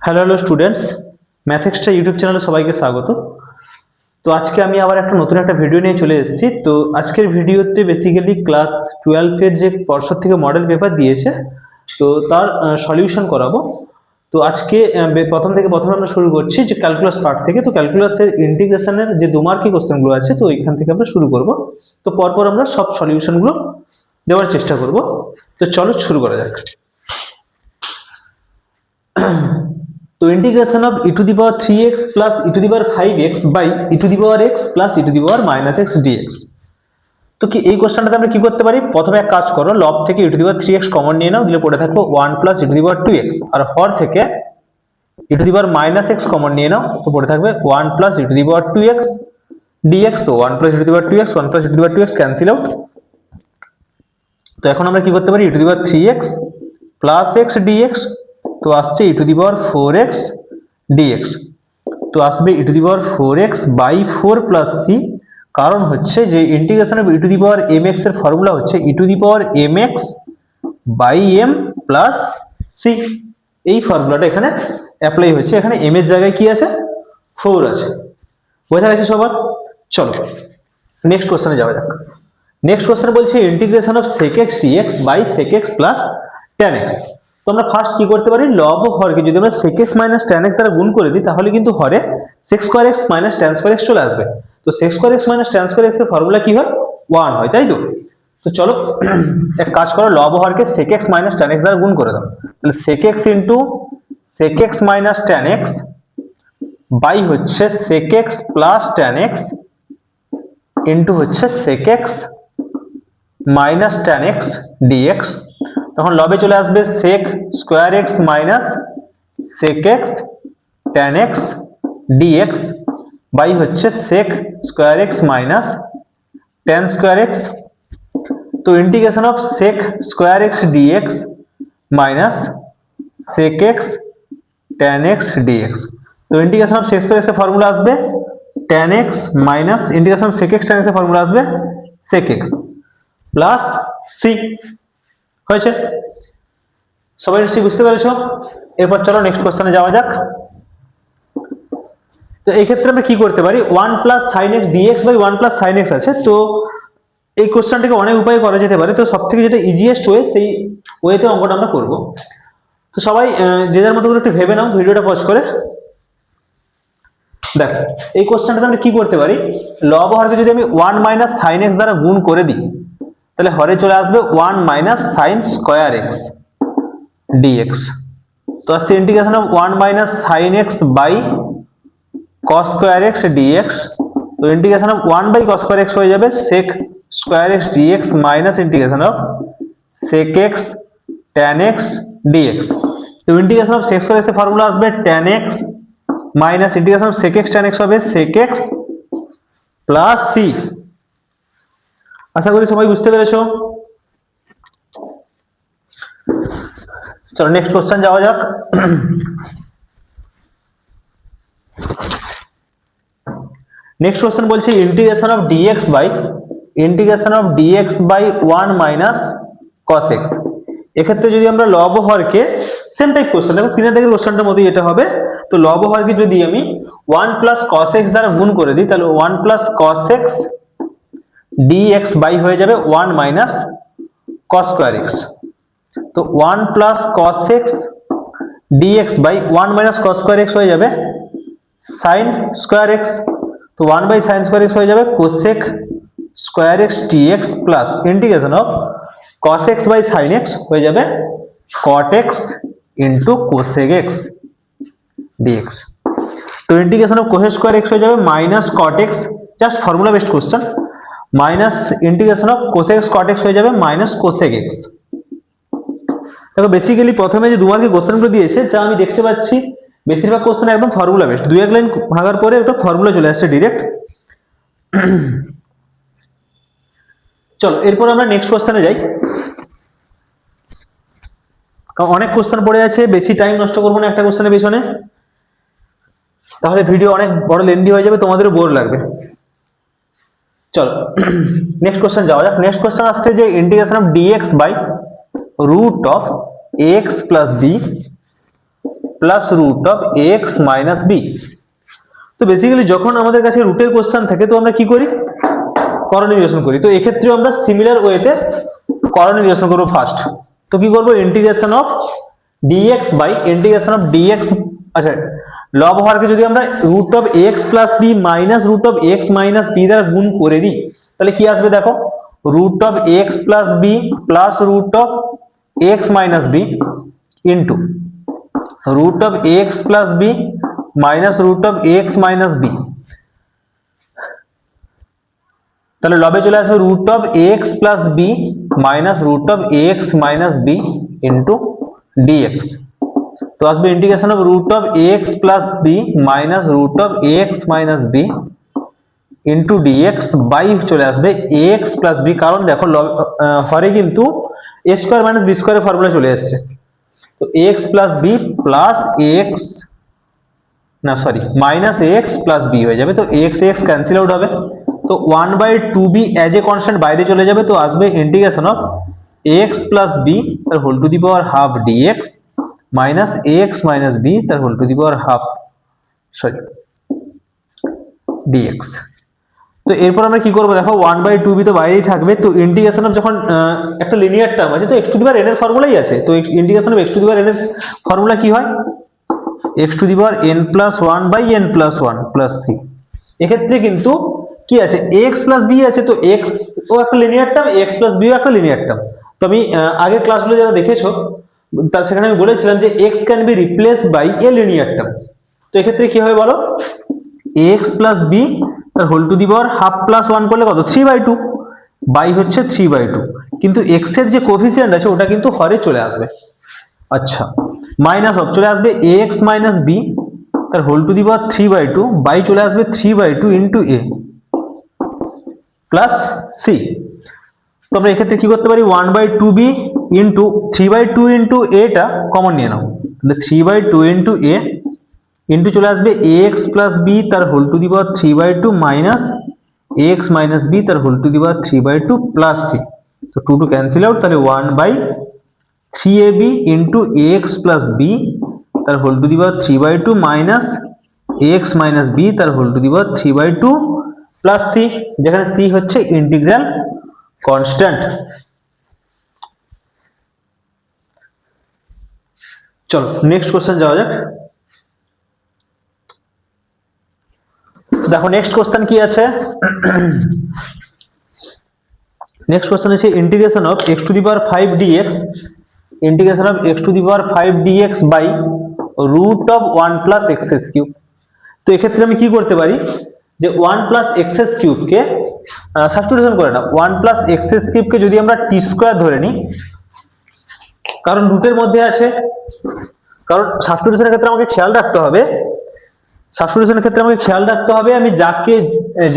Hello students, math extra YouTube চ্যানেলে সবাইকে স্বাগত। তো আজকে আমি আবার নতুন একটা ভিডিও নিয়ে চলে এসেছি। তো আজকের ভিডিওতে বেসিক্যালি ক্লাস 12 এর যে পর্ষদ থেকে মডেল পেপার দিয়েছে, তো তার সলিউশন করাবো। তো আজকে প্রথমে আমরা শুরু করছি যে ক্যালকুলাস পার্ট থেকে। তো ক্যালকুলাসের ইন্টিগ্রেশনের যে 2 মার্কি কোশ্চেনগুলো আছে, তো এখান থেকে আমরা শুরু করব। তো পরপর আমরা সব সলিউশনগুলো দেওয়ার চেষ্টা করব। তো চলো শুরু করা যাক। তো integration of e to the power 3x plus e to the power 5x by e to the power x plus e to the power minus x dx। তো কি এই কোশ্চেনটাতে আমরা কি করতে পারি? প্রথমে এক কাজ করো, লব থেকে e to the power 3x common নিয়ে নাও, দিলে পড়ে থাকবে 1 plus e to the power 2x, আর হর থেকে e to the power minus x common নিয়ে নাও, তো পড়ে থাকবে 1 plus e to the power 2x dx। তো 1 plus e to the power 2x 1 plus e to the power 2x cancel out. তো এখন আমরা কি করতে পারি? e to the power 3x plus x dx, তো আসছে e to the power 4x dx। তো আসবে e to the power 4x by 4 plus c, কারণ হচ্ছে যে integration of e to the power mx এর ফর্মুলা হচ্ছে e to the power mx by m plus c। এই ফর্মুলাটা এখানে অ্যাপ্লাই হচ্ছে। এখানে m এর জায়গায় কি আছে? 4 আছে। বোঝা গেছে সবার? চলো নেক্সট কোশ্চেনে যাওয়া যাক। নেক্সট কোশ্চেন বলছে integration of sec x dx by sec x plus tan x। তো আমরা ফার্স্ট কি করতে পারি? লব ও হরকে যদি আমরা sec x minus tan x দ্বারা গুণ করে দিই, তাহলে কিন্তু হরে sec square x minus tan square x চলে আসবে। তো sec square x minus tan square x এর ফর্মুলা কি হয়? 1 হয়, তাই তো? তো চলো এক কাজ করো, লব ও হরকে sec x minus tan x দ্বারা গুণ করে দাও। তাহলে sec x into sec x minus tan x by হচ্ছে sec x plus tan x into হচ্ছে sec x minus tan x dx। তখন লবে চলে আসবে sec square x minus sec x tan x dx by হচ্ছে sec square x minus tan square x। তো integration of sec square x dx minus sec x tan x dx। তো integration of sec square x এর formula আসবে tan x minus integration of sec x tan x এর formula আসবে sec x plus c। হয়েছে? সবাই নিশ্চয়ই বুঝতে পেরেছো? এরপর চলো নেক্সট কোশ্চেনে যাওয়া যাক। তো এই ক্ষেত্রে আমরা কি করতে পারি? 1 plus sin x dx by 1 plus sin x আছে। তো এই কোশ্চেনটাকে অনেক উপায়ে করা যেতে পারে। তো সবথেকে যেটা ইজিয়েস্ট ওয়ে, সেই ওয়েতে অঙ্কটা আমরা করব। তো সবাই যে যার মতো করে একটু ভেবে নাও, ভিডিওটা পজ করে দেখ। এই কোশ্চেনটাতে আমরা কি করতে পারি? লব হরকে যদি আমি 1 মাইনাস sin x দ্বারা গুণ করে দিই, তাহলে হরে চলে আসবে 1 minus sin square x dx। তো আসছে integration of 1 minus sin x by cos square x dx। তো integration of 1 by cos square x হয়ে যাবে sec square x dx minus integration of sec x tan x dx। তো integration of sec square x এর formula আসবে tan x minus integration of sec x tan x হবে sec x plus c। আশা করি সবাই বুঝতে পেরেছো। চলো নেক্সট কোশ্চেন যাওয়া যাক। নেক্সট কোশ্চেন বলছে integration of dx by 1 minus cos x। এক্ষেত্রে যদি আমরা লব ও হরকে সেম টাইপ কোশ্চেন, দেখো 3 দাগের কোশ্চেনটার মধ্যে এটা হবে। তো লব ও হরকে যদি আমি 1 প্লাস cos x দ্বারা গুণ করে দিই, তাহলে 1 plus cos x dx by হয়ে যাবে 1 মাইনাস cos স্কয়ার x। তো 1 plus cos x dx by 1 minus cos square x হয়ে যাবে sin স্কয়ার x। তো 1 বাই sin স্কয়ার x হয়ে যাবে cosec square x dx plus integration of cos x by sin x হয়ে যাবে cot x into cosec x dx। তো integration of cos square x হয়ে যাবে minus cot x, just formula based question, minus integration of cosec x cot x হয়ে যাবে minus cosec x। দেখো basically প্রথমে যে 2 মার্কের কোশ্চেনগুলো দিয়েছে, যা আমি দেখতে পাচ্ছি বেশিরভাগ কোশ্চেন একদম ফর্মুলা বেসড, 2-1 লাইন ভাগার পরে একটা ফর্মুলা চলে আসছে ডাইরেক্ট। চলো এরপর আমরা নেক্সট কোশ্চেনে যাই। অনেক কোশ্চেন পড়ে আছে, বেশি টাইম নষ্ট করবো না একটা কোশ্চেনের পেছনে, তাহলে ভিডিও অনেক বড় লেন্দি হয়ে যাবে, তোমাদেরও বোর লাগবে। চলো নেক্সট কোশ্চেন যাওয়া যাক। নেক্সট কোশ্চেন আসছে যে integration of dx by root of ax plus b plus root of x minus b. তো বেসিক্যালি যখন আমাদের কাছে রুটের কোশ্চেন থাকে তো আমরা কি করি, করণীয়জন করি। তো এক্ষেত্রে আমরা সিমিলার ওয়েতে করণীয়জন করবো ফার্স্ট। তো কি করবো, integration of dx by integration of dx, আচ্ছা লব হরকে যদি আমরা root of x plus b minus root of x minus b দ্বারা গুণ করে দিই তাহলে কি আসবে দেখো, root of x plus b plus root of x minus b into root of x plus b minus root of x minus b. তাহলে লবে চলে আসবে root of x plus b minus root of x minus b into dx. তো আসবে integration of root of x plus b minus root of x minus b into dx by চলে আসবে x plus b, কারণ দেখো হরে কিন্তু a square minus b স্কোয়ারের formula চলে এসছে। তো x plus b plus x, না sorry minus x plus b হয়ে যাবে। তো এক্স এক্স ক্যান্সেল আউট হবে, তো 1/2b অ্যাজ এ কনস্ট্যান্ট বাইরে চলে যাবে। তো আসবে integration of x plus b তার whole to the power half dx minus x minus b তার whole to the power half dx. তো এরপর আমরা কি করবো দেখো, 1/2b তো বাইরেই থাকবে। তো ইন্টিগ্রেশন অফ যখন একটা লিনিয়ার টার্ম আছে তো x to the power n এর ফর্মুলাই আছে। তো integration of x to the power n এর ফর্মুলা কি হয়, x to the power n plus 1 by n plus 1 plus c। এক্ষেত্রে কিন্তু কি আছে, x প্লাস b আছে। তো x ও একটা linear term, x plus b ও একটা লিনিয়ার টার্ম। তো আমি আগের ক্লাসগুলো যারা দেখেছো তার সেখানে আমি বলেছিলাম যে x can be replaced by a linear term. তো এক্ষেত্রে কি হবে বলো, x প্লাস b তার whole to the power half plus 1 করলে কত, 3/2 বাই হচ্ছে 3/2, কিন্তু x এর যে কোএফিসিয়েন্ট আছে ওটা কিন্তু হরে চলে আসবে। আচ্ছা মাইনাস অফ চলে আসবে ax মাইনাস b তার whole to the power 3/2 by চলে আসবে 3/2 ইন্টু a প্লাস c। তো আমরা এক্ষেত্রে কি করতে পারি, 1/2b ইন্টু 3/2 ইন্টু a-টা কমন নিয়ে নাও, তাহলে 3/2 ইন্টু a ইন্টু চলে আসবে ax প্লাস b তার whole to the power 3/2 minus ax minus b তার whole to the power 3/2 plus c। তো 2 টু ক্যান্সেল আউট, তাহলে 1/3ab into ax plus b তার whole to the power 3/2 minus ax minus b তার whole to the power 3/2 plus c, যেখানে c হচ্ছে integral constant. চলো next question যাওয়া যাক। দেখো নেক্সট কোশ্চেন কি আছে, নেক্সট কোশ্চেন আছে integration of x to the power 5 dx, integration of x to the power 5 dx by root of 1 plus x cube. তো এক্ষেত্রে আমি কি করতে পারি, যে 1 প্লাস এক্স কিউবকে সাবস্টিটিউশন করে না, 1 প্লাস এক্স কিউবকে যদি আমরা টি স্কোয়ার ধরে নিই, কারণ রুটের মধ্যে আছে, কারণ সাবস্টিটিউশনের ক্ষেত্রে আমাকে খেয়াল রাখতে হবে, আমি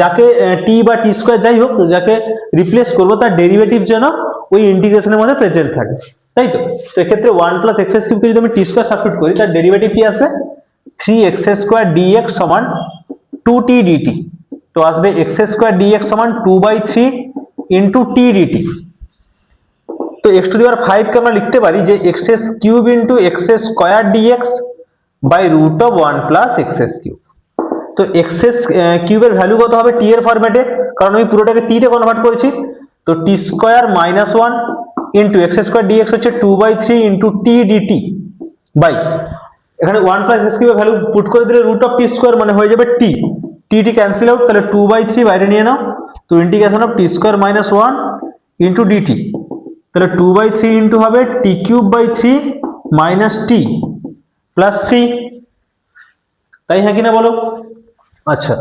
যাকে টি বা টি স্কোয়ার যাই হোক যাকে রিপ্লেস করবো তার ডেরিভেটিভ যেন ওই ইন্টিগ্রেশনের মধ্যে প্রেজেন্ট থাকে, তাই তো। তো এক্ষেত্রে 1 প্লাস এক্স কিউবকে যদি আমি টি স্কোয়ার সাবস্টিটিউট করি তার ডেরিভেটিভ কি আসবে, 3x স্কোয়ার dx সমান 2t dt। তো আসবে x স্কোয়ার dx সমান 2/3 ইন্টু t dt। তো x টু দি পাওয়ার 5 কে আমরা লিখতে পারি যে x cube into x square dx by root of 1 plus x cube. তো এক্স কিউবের ভ্যালু কত হবে টি এর ফরম্যাটে, কারণ আমি পুরোটাকে টি তে কনভার্ট করেছি। তো t square minus 1 into x square dx হচ্ছে 2/3 ইন্টু টি ডিটি বাই, এখানে 1 প্লাস এক্স কিউবের ভ্যালু পুট করে দিলে রুট অফ টি স্কোয়ার মানে হয়ে যাবে টি, টি ক্যান্সেল আউট, তাহলে 2/3 বাইরে নিয়ে নাও। তো integration of t square minus 1 into dt, তাহলে 2/3 ইন্টু হবে t cube by 3 minus t plus c, তাই হ্যাঁ কিনা বলো। আচ্ছা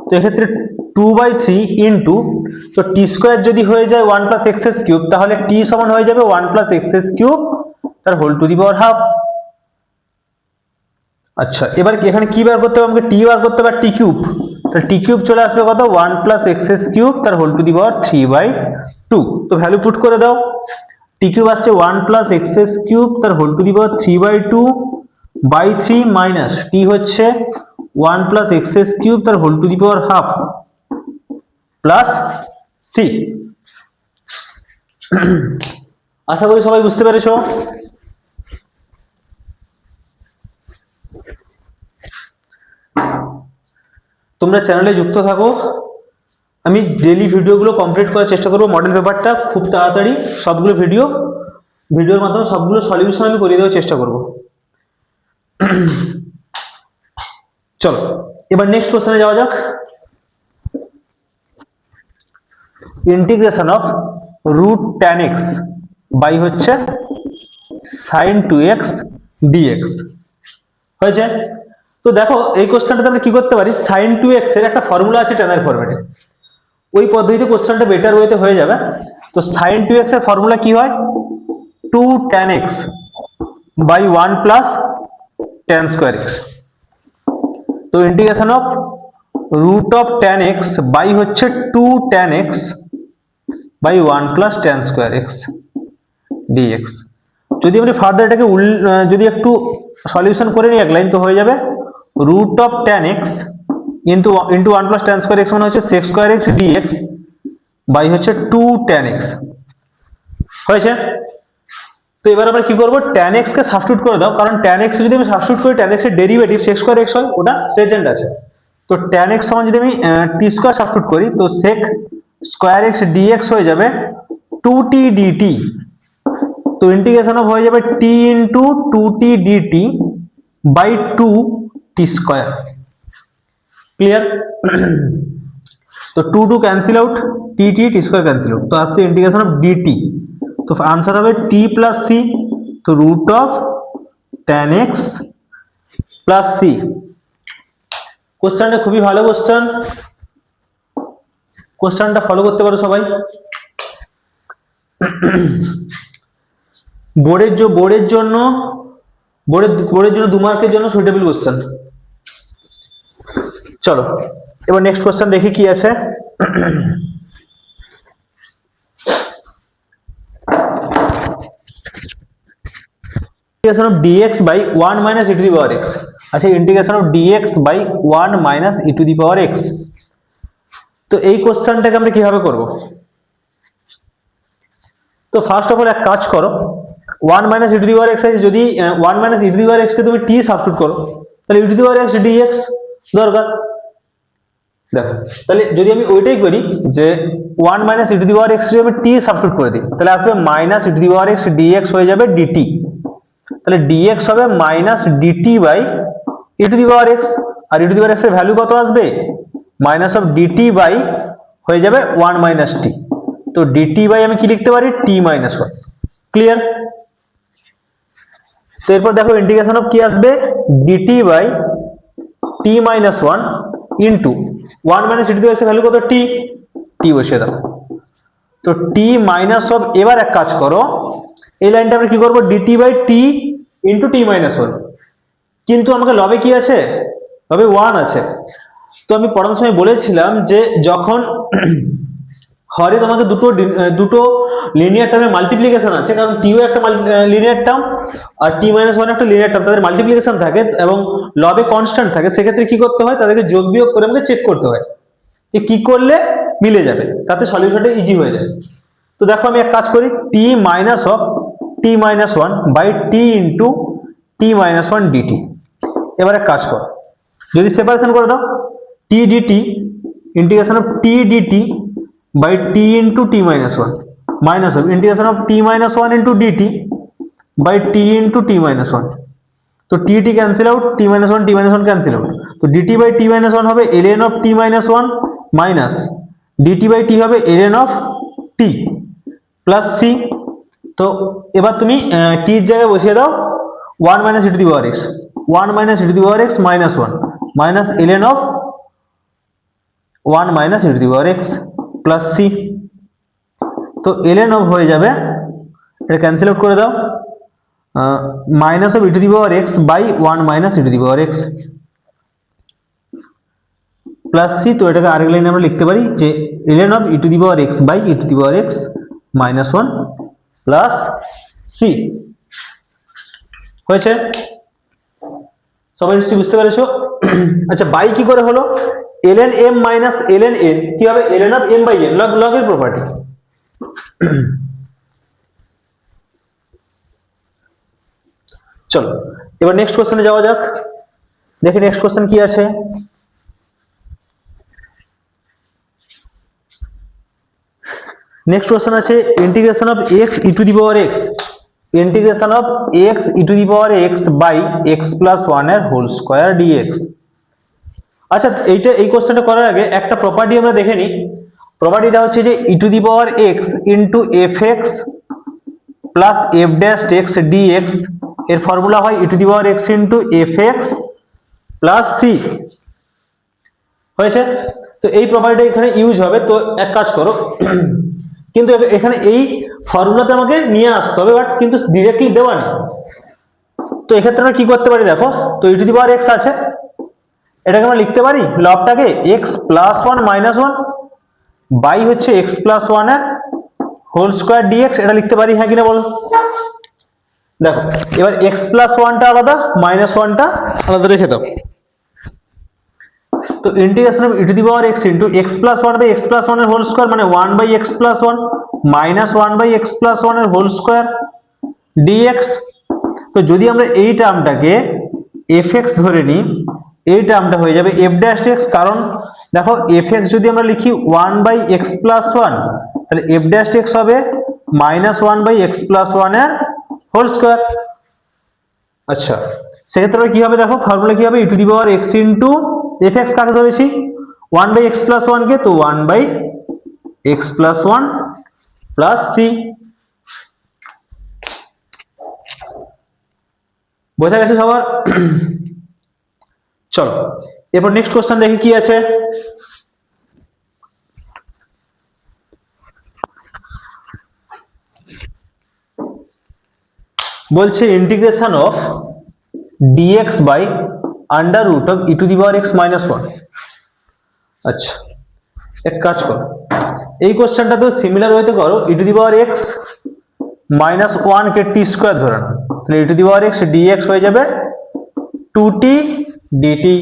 তো এক্ষেত্রে 2/3 ইন্টু, তো টি স্কোয়ার যদি হয়ে যায় 1 প্লাস এক্স কিউব তাহলে টি সমান হয়ে যাবে 1 প্লাস এক্স কিউব তার whole to the power half. আচ্ছা এবার এখানে কি বার করতে হবে, আমাকে টি বার করতে হবে টি কিউব, তাহলে টি কিউব চলে আসবে কত, 1 প্লাস এক্স কিউব তার হোল টু দি পাওয়ার 3/2। তো ভ্যালু পুট করে দাও, টি কিউব আসছে 1 প্লাস এক্স কিউব তার whole to the power 3/2 by 3 minus t হচ্ছে 1 প্লাস এক্স কিউব তার whole to the power half plus c. আশা করি সবাই বুঝতে পেরেছো। তোমরা চ্যানেলে যুক্ত থাকো, আমি ডেইলি ভিডিওগুলো কমপ্লিট করার চেষ্টা করবো। মডেল পেপারটা খুব তাড়াতাড়ি সবগুলো ভিডিওর মাধ্যমে সবগুলো সলিউশন আমি করিয়ে দেওয়ার চেষ্টা করব। চলো এবার নেক্সট কোশ্চেনে যাওয়া যাক। Integration of root tan x by হচ্ছে sin 2x dx হয়েছে। তো দেখো এই কোশ্চেনটাতে আমরা কি করতে পারি, sin 2x এর একটা ফর্মুলা আছে tan এর ফরম্যাটে, ওই পদ্ধতিতে কোশ্চেনটা বেটার ওয়েতে হয়ে যাবে। তো sin 2x এর ফর্মুলা কি হয়, 2 tan x by 1 plus tan square x। তো integration of root of tan x by হচ্ছে 2 tan x by 1 plus tan square x dx। যদি আমরা ফার্দার এটাকে যদি একটু সলিউশন করে নিই এক লাইন, তো হয়ে যাবে root of tan x into 1 plus tan square x মানে হচ্ছে sec square x dx by হচ্ছে 2 tan x হয়েছে। তো এবার আমরা কি করব, tan x কে সাবস্টিটিউট করে দাও, কারণ tan x যদি আমি সাবস্টিটিউট করি tan x এর ডেরিভেটিভ sec স্কয়ার x হয়, ওটা প্রেজেন্ট আছে। তো tan x সমান যদি আমি t স্কয়ার সাবস্টিটিউট করি, তো sec স্কয়ার x dx হয়ে যাবে 2t dt। তো ইন্টিগ্রেশন অফ হয়ে যাবে t into 2t dt by 2t square. Clear? তো 2 cancel out, t square cancel out, তো আসছে ইন্টিগ্রেশন অফ dt। তো आंसर হবে t প্লাস c, তো root of tan x plus c। কোশ্চেনটা খুবই ভালো কোশ্চেন, কোশ্চেনটা ফলো করতে পারো সবাই। বোর্ডের জন্য 2 মার্কের জন্য সুইটেবল কোশ্চেন। চলো এবার নেক্সট কোশ্চেন দেখি কি আছে। Integration of dx by 1 minus e to the power x। আচ্ছা, integration of dx by 1 minus e to the power x। তো এই কোশ্চেনটাকে আমরা কিভাবে করব? তো ফার্স্ট অফ অল এক কাজ করো, 1 minus e to the power x আছে, যদি 1 minus e to the power x কে তুমি t সাবস্টিটিউট করো, তাহলে e to the power x dx দরকার। দেখো তাহলে যদি আমি ওইটাই করি যে 1 minus e to the power x যদি আমি t সাবস্টিটিউট করে দিই, তাহলে আসবে minus e to the power x dx হয়ে যাবে dt। তাহলে dx হবে minus dt by e to the power x, আর e to the power x এর ভ্যালু কত আসবে, মাইনাস অফ dt বাই হয়ে যাবে 1 মাইনাস t। তো dt বাই আমি কি লিখতে পারি, t মাইনাস 1। ক্লিয়ার? তো এরপর দেখো ইন্টিগ্রেশন অফ কি আসবে, dt by t minus 1 into 1 minus e to the power x এর ভ্যালু কত, t বসিয়ে দাও। তো t মাইনাস অফ, এবার এক কাজ করো, এই লাইনটা আমরা কি করব, dt by t into t minus 1, কিন্তু আমাকে লবে কি আছে, লবে 1 আছে। তো আমি পড়ানোর সময় বলেছিলাম যে যখন হরে তোমাকে দুটো লিনিয়ার টার্মের মাল্টিপ্লিকেশন আছে, কারণ টিও একটা লিনিয়ার টার্ম আর t মাইনাস 1 একটা লিনিয়ার টার্ম, তাদের মাল্টিপ্লিকেশন থাকে এবং লবে কনস্ট্যান্ট থাকে, সেক্ষেত্রে কি করতে হয়, তাদেরকে যোগ বিয়োগ করে আমাকে চেক করতে হয় যে কি করলে মিলে যাবে, তাতে সলিউশনটা ইজি হয়ে যায়। তো দেখো আমি এক কাজ করি, t minus of t minus 1 by t into t minus 1 dt। এবার এক কাজ করো, যদি সেপারেশন করে দাও, t dt integration of t dt by t into t minus 1 minus of integration of t minus 1 into dt by t into t minus 1। তো t cancel out, t minus 1 cancel out, তো dt by t minus 1 হবে ln of t minus 1 minus dt by t হবে ln of t plus c। তো এবার তুমি t এর জায়গায় বসিয়ে দাও 1 minus e to the power x, 1 minus e to the power x minus 1 minus ln of 1 minus e to the power x plus c। তো ln of হয়ে যাবে, এটা ক্যান্সেল আউট করে দাও, minus of e to the power x by 1 minus e to the power x plus c। তো এটাকে আরেক লাইনে আমরা লিখতে পারি যে ln of e to the power x by e to the power x minus 1 plus c। হয়েছে? সবাই নিশ্চয়ই বুঝতে পেরেছো? আচ্ছা, বাই কি করে হলো, ln m minus ln n কি হবে, ln of m by n, log এর প্রপার্টি। চলো এবার নেক্সট কোশ্চেনে যাওয়া যাক, দেখি নেক্সট কোশ্চেন কি আছে। নেক্সট কোশ্চেন আছে integration of x e to the power x, integration of x e to the power x by x plus one এর হোল স্কোয়ার ডিএক্স। আচ্ছা এই কোশ্চেনটা করার আগে একটা প্রপার্টি আমরা দেখে নিই। প্রপার্টিটা হচ্ছে যে e to the power x into f x plus f dash x dx এর ফর্মুলা হয় e to the power x into f x plus c. হয়েছে? তো এই প্রপার্টিটা এখানে ইউজ হবে। তো এক কাজ করো, কিন্তু এখানে এই ফর্মুলাতে আমাকে নিয়ে আসতে হবে, বাট কিন্তু ডিরেক্টলি দেওয়া নেই। তো এক্ষেত্রে আমরা কি করতে পারি দেখো, তো ই টু দি পাওয়ার এক্স আছে, এটাকে আমরা লিখতে পারি লবটাকে x plus one minus one by হচ্ছে এক্স প্লাস ওয়ান এর হোল স্কোয়ার ডিএক্স, এটা লিখতে পারি, হ্যাঁ কিনা বলো? দেখো এবার এক্স প্লাস ওয়ানটা আলাদা, মাইনাস ওয়ানটা আলাদা রেখে দাও। তো integration of e to the power x into x plus one by x plus one এর হোল স্কোয়ার মানে one by x plus one minus one by x plus one এর হোল স্কোয়ার ডিএক্স। তো যদি আমরা এই টার্মটাকে F x ধরে নিই, এই টার্মটা হয়ে যাবে এফ ড্যাশ এক্স, কারণ দেখো এফ এক্স যদি আমরা লিখি one by x plus one, তাহলে এফ ড্যাশ এক্স হবে minus one by x plus one এর হোল স্কোয়ার। আচ্ছা সেক্ষেত্রে কি হবে দেখো, ফর্মুলা কি হবে, e to the power x into f x কাকে ধরেছি, one by x plus one কে, তো one by x plus one plus c. বোঝা গেছে সবার? চলো এরপর নেক্সট কোশ্চেন দেখি কি আছে। বলছে integration of dx by under root of e to the power x minus one. আচ্ছা এক কাজ করো, এই কোশ্চেনটা তো সিমিলার ওয়েতে করো, e to the power x minus one কে টি স্কোয়ার ধরে নাও, তাহলে e to the power x dx হয়ে যাবে টু টি ডিটি।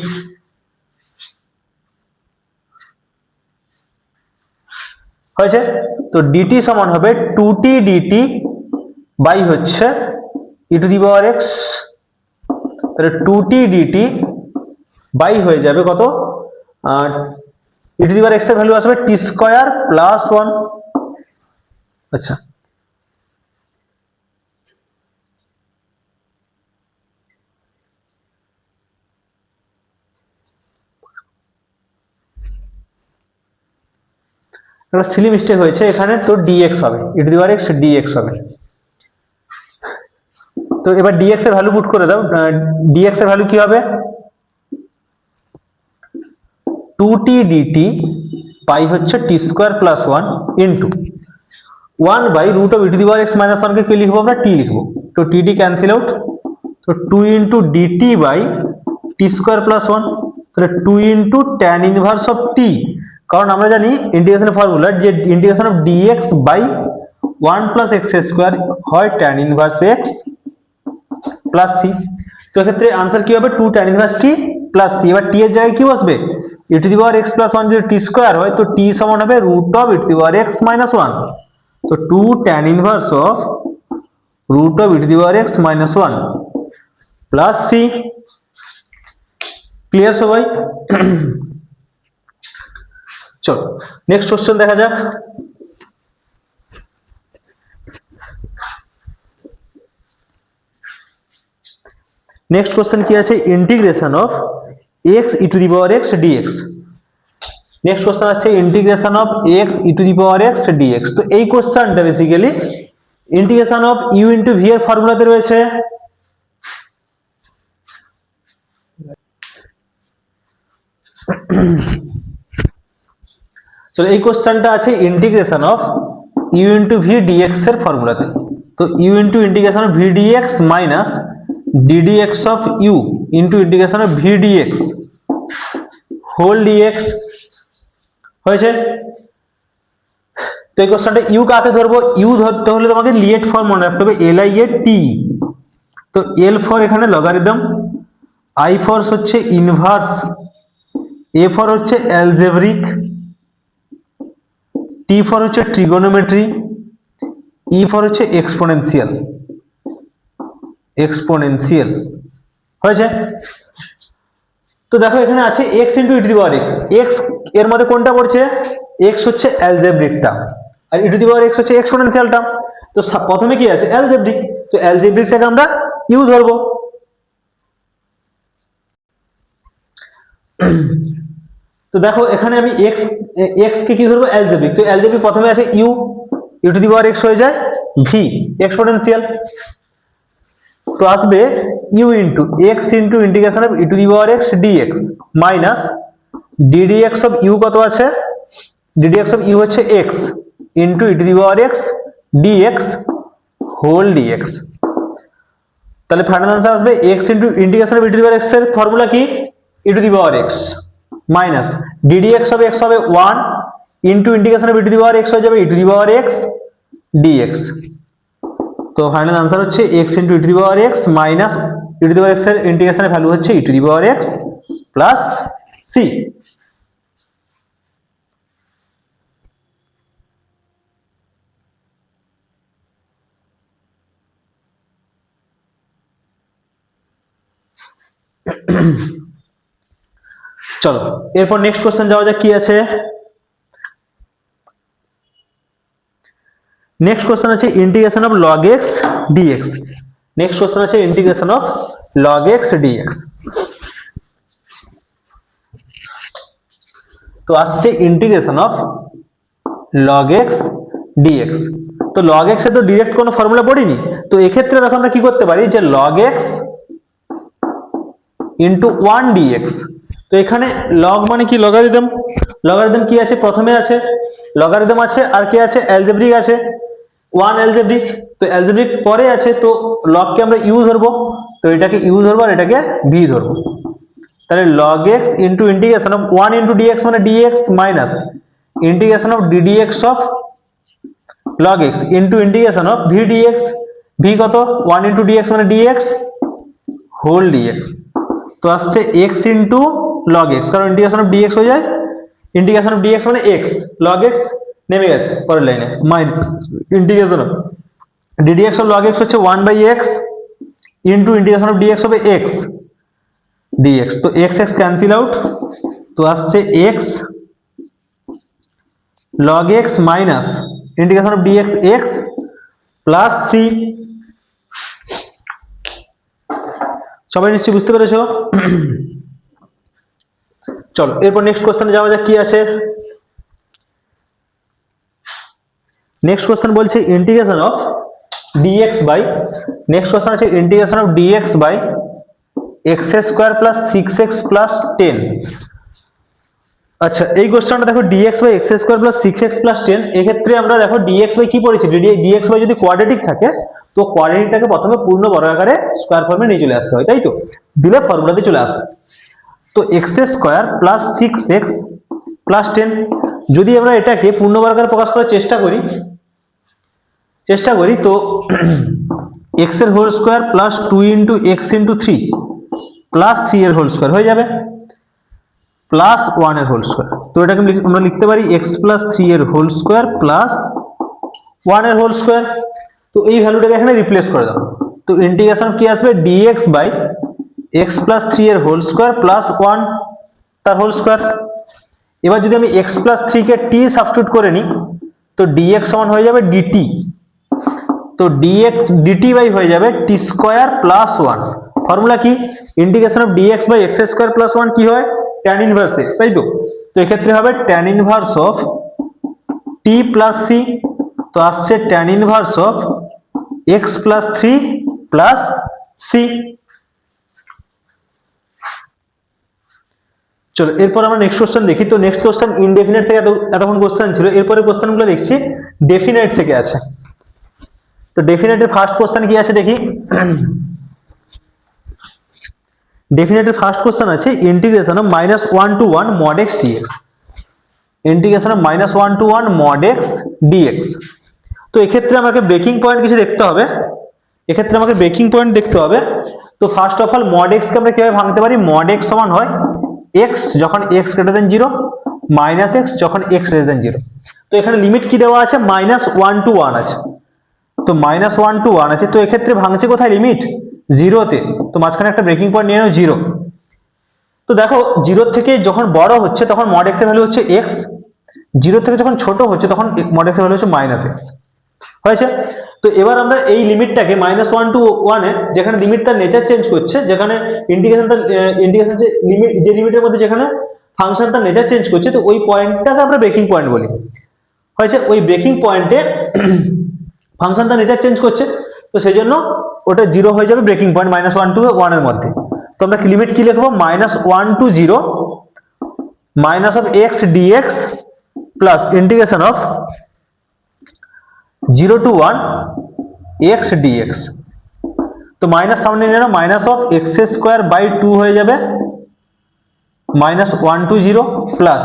হয়েছে? তো ডিটি সমান হবে টু টি ডিটি বাই হচ্ছে e to the power x, তাহলে টু টি ডিটি বাই হয়ে যাবে কত, ই টু দি পাওয়ার এক্স এর ভ্যালু আসবে টি স্কোয়ার প্লাস ওয়ান। আচ্ছা একটা সিলি মিস্টেক হয়েছে এখানে, তো ডিএক্স হবে, e to the power x dx হবে। তো এবার ডিএক্স এর ভ্যালু পুট করে দাও, ডিএক্স এর ভ্যালু কি হবে, টু টি ডিটি পাই হচ্ছে t square plus one into one by root of e to the power x minus ওয়ানকে কি লিখবো আমরা, টি লিখবো, তো টি টি ক্যান্সেল আউট, তো two into dt by t square plus one, তাহলে two into tan inverse of t, কারণ আমরা জানি ইন্টিগ্রেশনের ফর্মুলা যে integration of dx by one plus x square হয় tan inverse x plus c. তো এক্ষেত্রে আনসার কি হবে, two tan inverse t plus c. এবার টি এর জায়গায় কি বসবে, e to the power x plus one যদি টি স্কোয়ার হয়, তো টি সমান হবে root of e to the power x minus one, তো two tan inverse of root of e to the power x minus one plus c. Clear সবাই? চলো next question দেখা যাক। নেক্সট কোশ্চেন কি আছে, integration of x e to the power x dx. Next question আছে integration of x e to the power x dx. তো এই কোশ্চেনটা basically integration of u into v এর ফর্মুলাতে রয়েছে। চলো এই কোশ্চেনটা আছে integration of u into v dx এর ফর্মুলাতে। তো u into integration of v dx minus d dx of u into integration of v dx whole dx. হয়েছে? তো এই কোশ্চেনটা ইউ কাকে ধরবো, ইউ ধরতে হলে তোমাকে লিয়েট ফর্ম মনে রাখতে হবে, এল আই এ টি। তো এল ফর এখানে লগারিদম, আই ফর হচ্ছে ইনভার্স, এ ফর হচ্ছে অ্যালজেব্রিক, টি ফর হচ্ছে ট্রিগোনোমেট্রি, ই ফর হচ্ছে এক্সপোনেনশিয়াল। এক্সপোনেনশিয়াল হয়েছে? তো দেখো এখানে আছে x into e to the power x, x এর মধ্যে কোনটা পড়ছে, এক্স হচ্ছে অ্যালজেব্রিকটা, আর ই টু দি পাওয়ার এক্স হচ্ছে এক্সপোনেনশিয়াল টার্ম। তো প্রথমে কি আছে অ্যালজেব্রিক, তো অ্যালজেব্রিকটাকে আমরা ইউ ধরবো। তো দেখো এখানে আমি এক্স এক্স কে কি ধরবো অ্যালজেব্রিক, তো অ্যালজেব্রিক প্রথমে আছে u, u to the power x হয়ে যায় ভি এক্সপোনেনশিয়াল, তো আসবে u into x into integration of e to the power x dx minus d dx of u কত আছে, ডিডিএক্স অফ ইউ হচ্ছে x into e to the power x dx whole dx. তাহলে final answer আসবে x into integration of e to the power x এর formula কি e to the power x minus d dx of x হবে 1 into integration of e to the power x হয়ে যাবে e to the power x dx. তো final answer হচ্ছে x into e to the power x minus e to the power x এর ইন্টিগ্রেশনের value হচ্ছে e to the power x plus c. চলো এরপর next question যাওয়া যাক কি আছে। নেক্সট কোশ্চেন আছে integration of log x dx। Next question আছে integration of log x dx। তো আসছে integration of log x dx। তো log x এর তো ডাইরেক্ট কোনো ফর্মুলা পড়িনি, তো এক্ষেত্রে দেখো আমরা কি করতে পারি যে log x ইন্টু 1 dx। তো এখানে লগ মানে কি লগারিদম, লগারিদম কি আছে প্রথমে আছে লগারিদম আছে আর কি আছে অ্যালজেব্রিক আছে 1 অ্যালজেব্রিক, তো অ্যালজেব্রিক পরে আছে, তো লগকে আমরা ইউ ধরবো, তো এটাকে ইউ ধরবো আর এটাকে ভি ধরবো। তাহলে log x into integration of 1 into dx মানে dx minus integration of ddx of log x into integration of v dx, v কত 1 ইন্টু dx মানে dx হোল dx। তো আসছে x ইন্টু log x, কারণ integration of dx হয়ে যায় integration of dx মানে x, log x নেমে গেছে পরের লাইনে minus integration of ddx of log x হচ্ছে 1/x into integration of dx হবে x dx। তো x x ক্যান্সেল আউট, তো আসছে x log x minus integration of dx x plus c। সবাই নিশ্চয়ই বুঝতে পেরেছো। চলো এরপর নেক্সট কোশ্চেনে যাওয়া যাক কি আছে। নেক্সট কোশ্চেন বলছে integration of dx by, next question আছে integration of dx by x square plus 6x plus 10। আচ্ছা এই কোশ্চেনটা দেখো dx by x square plus 6x plus 10, এক্ষেত্রে আমরা দেখো dx বাই কি পড়েছি, dx বাই যদি কোয়াড্রেটিক থাকে তো কোয়াড্রেটিকটাকে প্রথমে পূর্ণ বর্গাকারে স্কয়ার ফর্মে নিয়ে চলে আসতে হয়, তাই তো দিলে ফর্মুলাতে চলে আসে। তো x square plus 6x plus 10, যদি আমরা এটাকে পূর্ণ বর্গাকারে প্রকাশ করার চেষ্টা করি তো x এর whole square plus 2 into x into 3 plus 3 এর হোল স্কয়ার হয়ে যাবে প্লাস 1 এর হোল স্কয়ার। তো এটাকে আমরা লিখতে পারি x প্লাস 3 এর হোল স্কয়ার প্লাস 1 এর হোল স্কয়ার। তো এই ভ্যালুটাকে এখানে রিপ্লেস করে দাও, তো ইন্টিগ্রেশন কি আসবে dx বাই x প্লাস 3 এর হোল স্কয়ার প্লাস 1 তার হোল স্কয়ার। এবার যদি আমি x প্লাস 3 কে t সাবস্টিটিউট করে নিই তো dx সমান হয়ে যাবে dt, তো dx dt বাই হয়ে যাবে t স্কয়ার প্লাস 1। ফর্মুলা কি integration of dx by x square plus 1 কি হয় tan ইনভার্স x, তাই তো, তো এক্ষেত্রে হবে tan inverse of t plus c, তো আসছে tan inverse of x plus 3 plus c। চলো এরপর আমরা নেক্সট কোশ্চেন দেখি। তো নেক্সট কোশ্চেন ইনডেফিনিট থেকে এতক্ষণ কোশ্চেন ছিল, এরপরে কোশ্চেনগুলো দেখছি ডেফিনাইট থেকে আছে। তো ডেফিনাইটের ফার্স্ট কোশ্চেন কি আছে দেখি। ডেফিনাইটের ফার্স্ট কোশ্চেন আছে integration of -1 to 1 mod x dx, integration of -1 to 1 mod x dx। তো এক্ষেত্রে আমাকে ব্রেকিং পয়েন্ট কিছু দেখতে হবে, এক্ষেত্রে আমাকে ব্রেকিং পয়েন্ট দেখতে হবে। তো first of all mod x কে আমরা কিভাবে ভাঙতে পারি, mod x সমান হয় x যখন x greater than 0 minus x যখন x লেস দেন 0। তো এখানে লিমিট কি দেওয়া আছে -1 to 1 আছে, তো -1 to 1 আছে, তো এক্ষেত্রে ভাঙছে কোথায় লিমিট 0 তে, তো মাঝখানে একটা ব্রেকিং পয়েন্ট নিয়ে নাও 0। তো দেখো 0 থেকে যখন বড় হচ্ছে তখন mod x এর ভ্যালু হচ্ছে x, জিরো থেকে যখন ছোট হচ্ছে তখন মড এক্স এর ভ্যালু হচ্ছে মাইনাস এক্স। হয়েছে? তো এবার আমরা এই লিমিটটাকে -1 to 1 এ যেখানে লিমিট তার নেচার চেঞ্জ করছে, যেখানে ইন্টিগ্রেশন যে লিমিটের মধ্যে যেখানে ফাংশন তার নেচার চেঞ্জ করছে, তো ওই পয়েন্টটাকে আমরা ব্রেকিং পয়েন্ট বলি। হয়েছে? ওই ব্রেকিং পয়েন্টে ফাংশন তার নেচার চেঞ্জ করছে, তো সেই জন্য ওটা 0 হয়ে যাবে ব্রেকিং পয়েন্ট -1 to 1 এর মধ্যে। তো আমরা লিমিট কি লিখবো? -1 to 0 minus of x dx plus integration of 0 to 1 x dx. তো মাইনাস সামনে নিয়ে না, minus of x square by 2 হয়ে যাবে -1 to 0 plus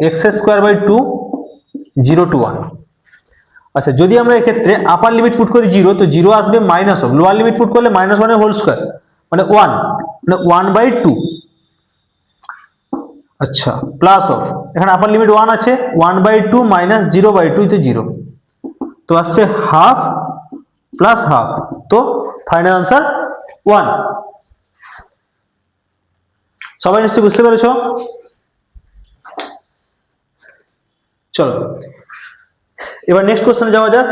x square by 2 0 to 1। আচ্ছা, যদি আমরা এক্ষেত্রে আপার লিমিট পুট করি 0, তো 0 আসবে minus of, lower limit put করলে -1 এর হোল স্কোয়ার মানে 1, মানে 1/2। আচ্ছা, প্লাস অফ, এখানে আপার লিমিট 1 আছে, 1/2 মাইনাস 0/2 তো 0, তো আসছে হাফ প্লাস হাফ, তো ফাইনাল আনসার 1। সবাই নিশ্চয়ই বুঝতে পেরেছো? চলো এবার নেক্সট কোশ্চেনে যাওয়া যাক।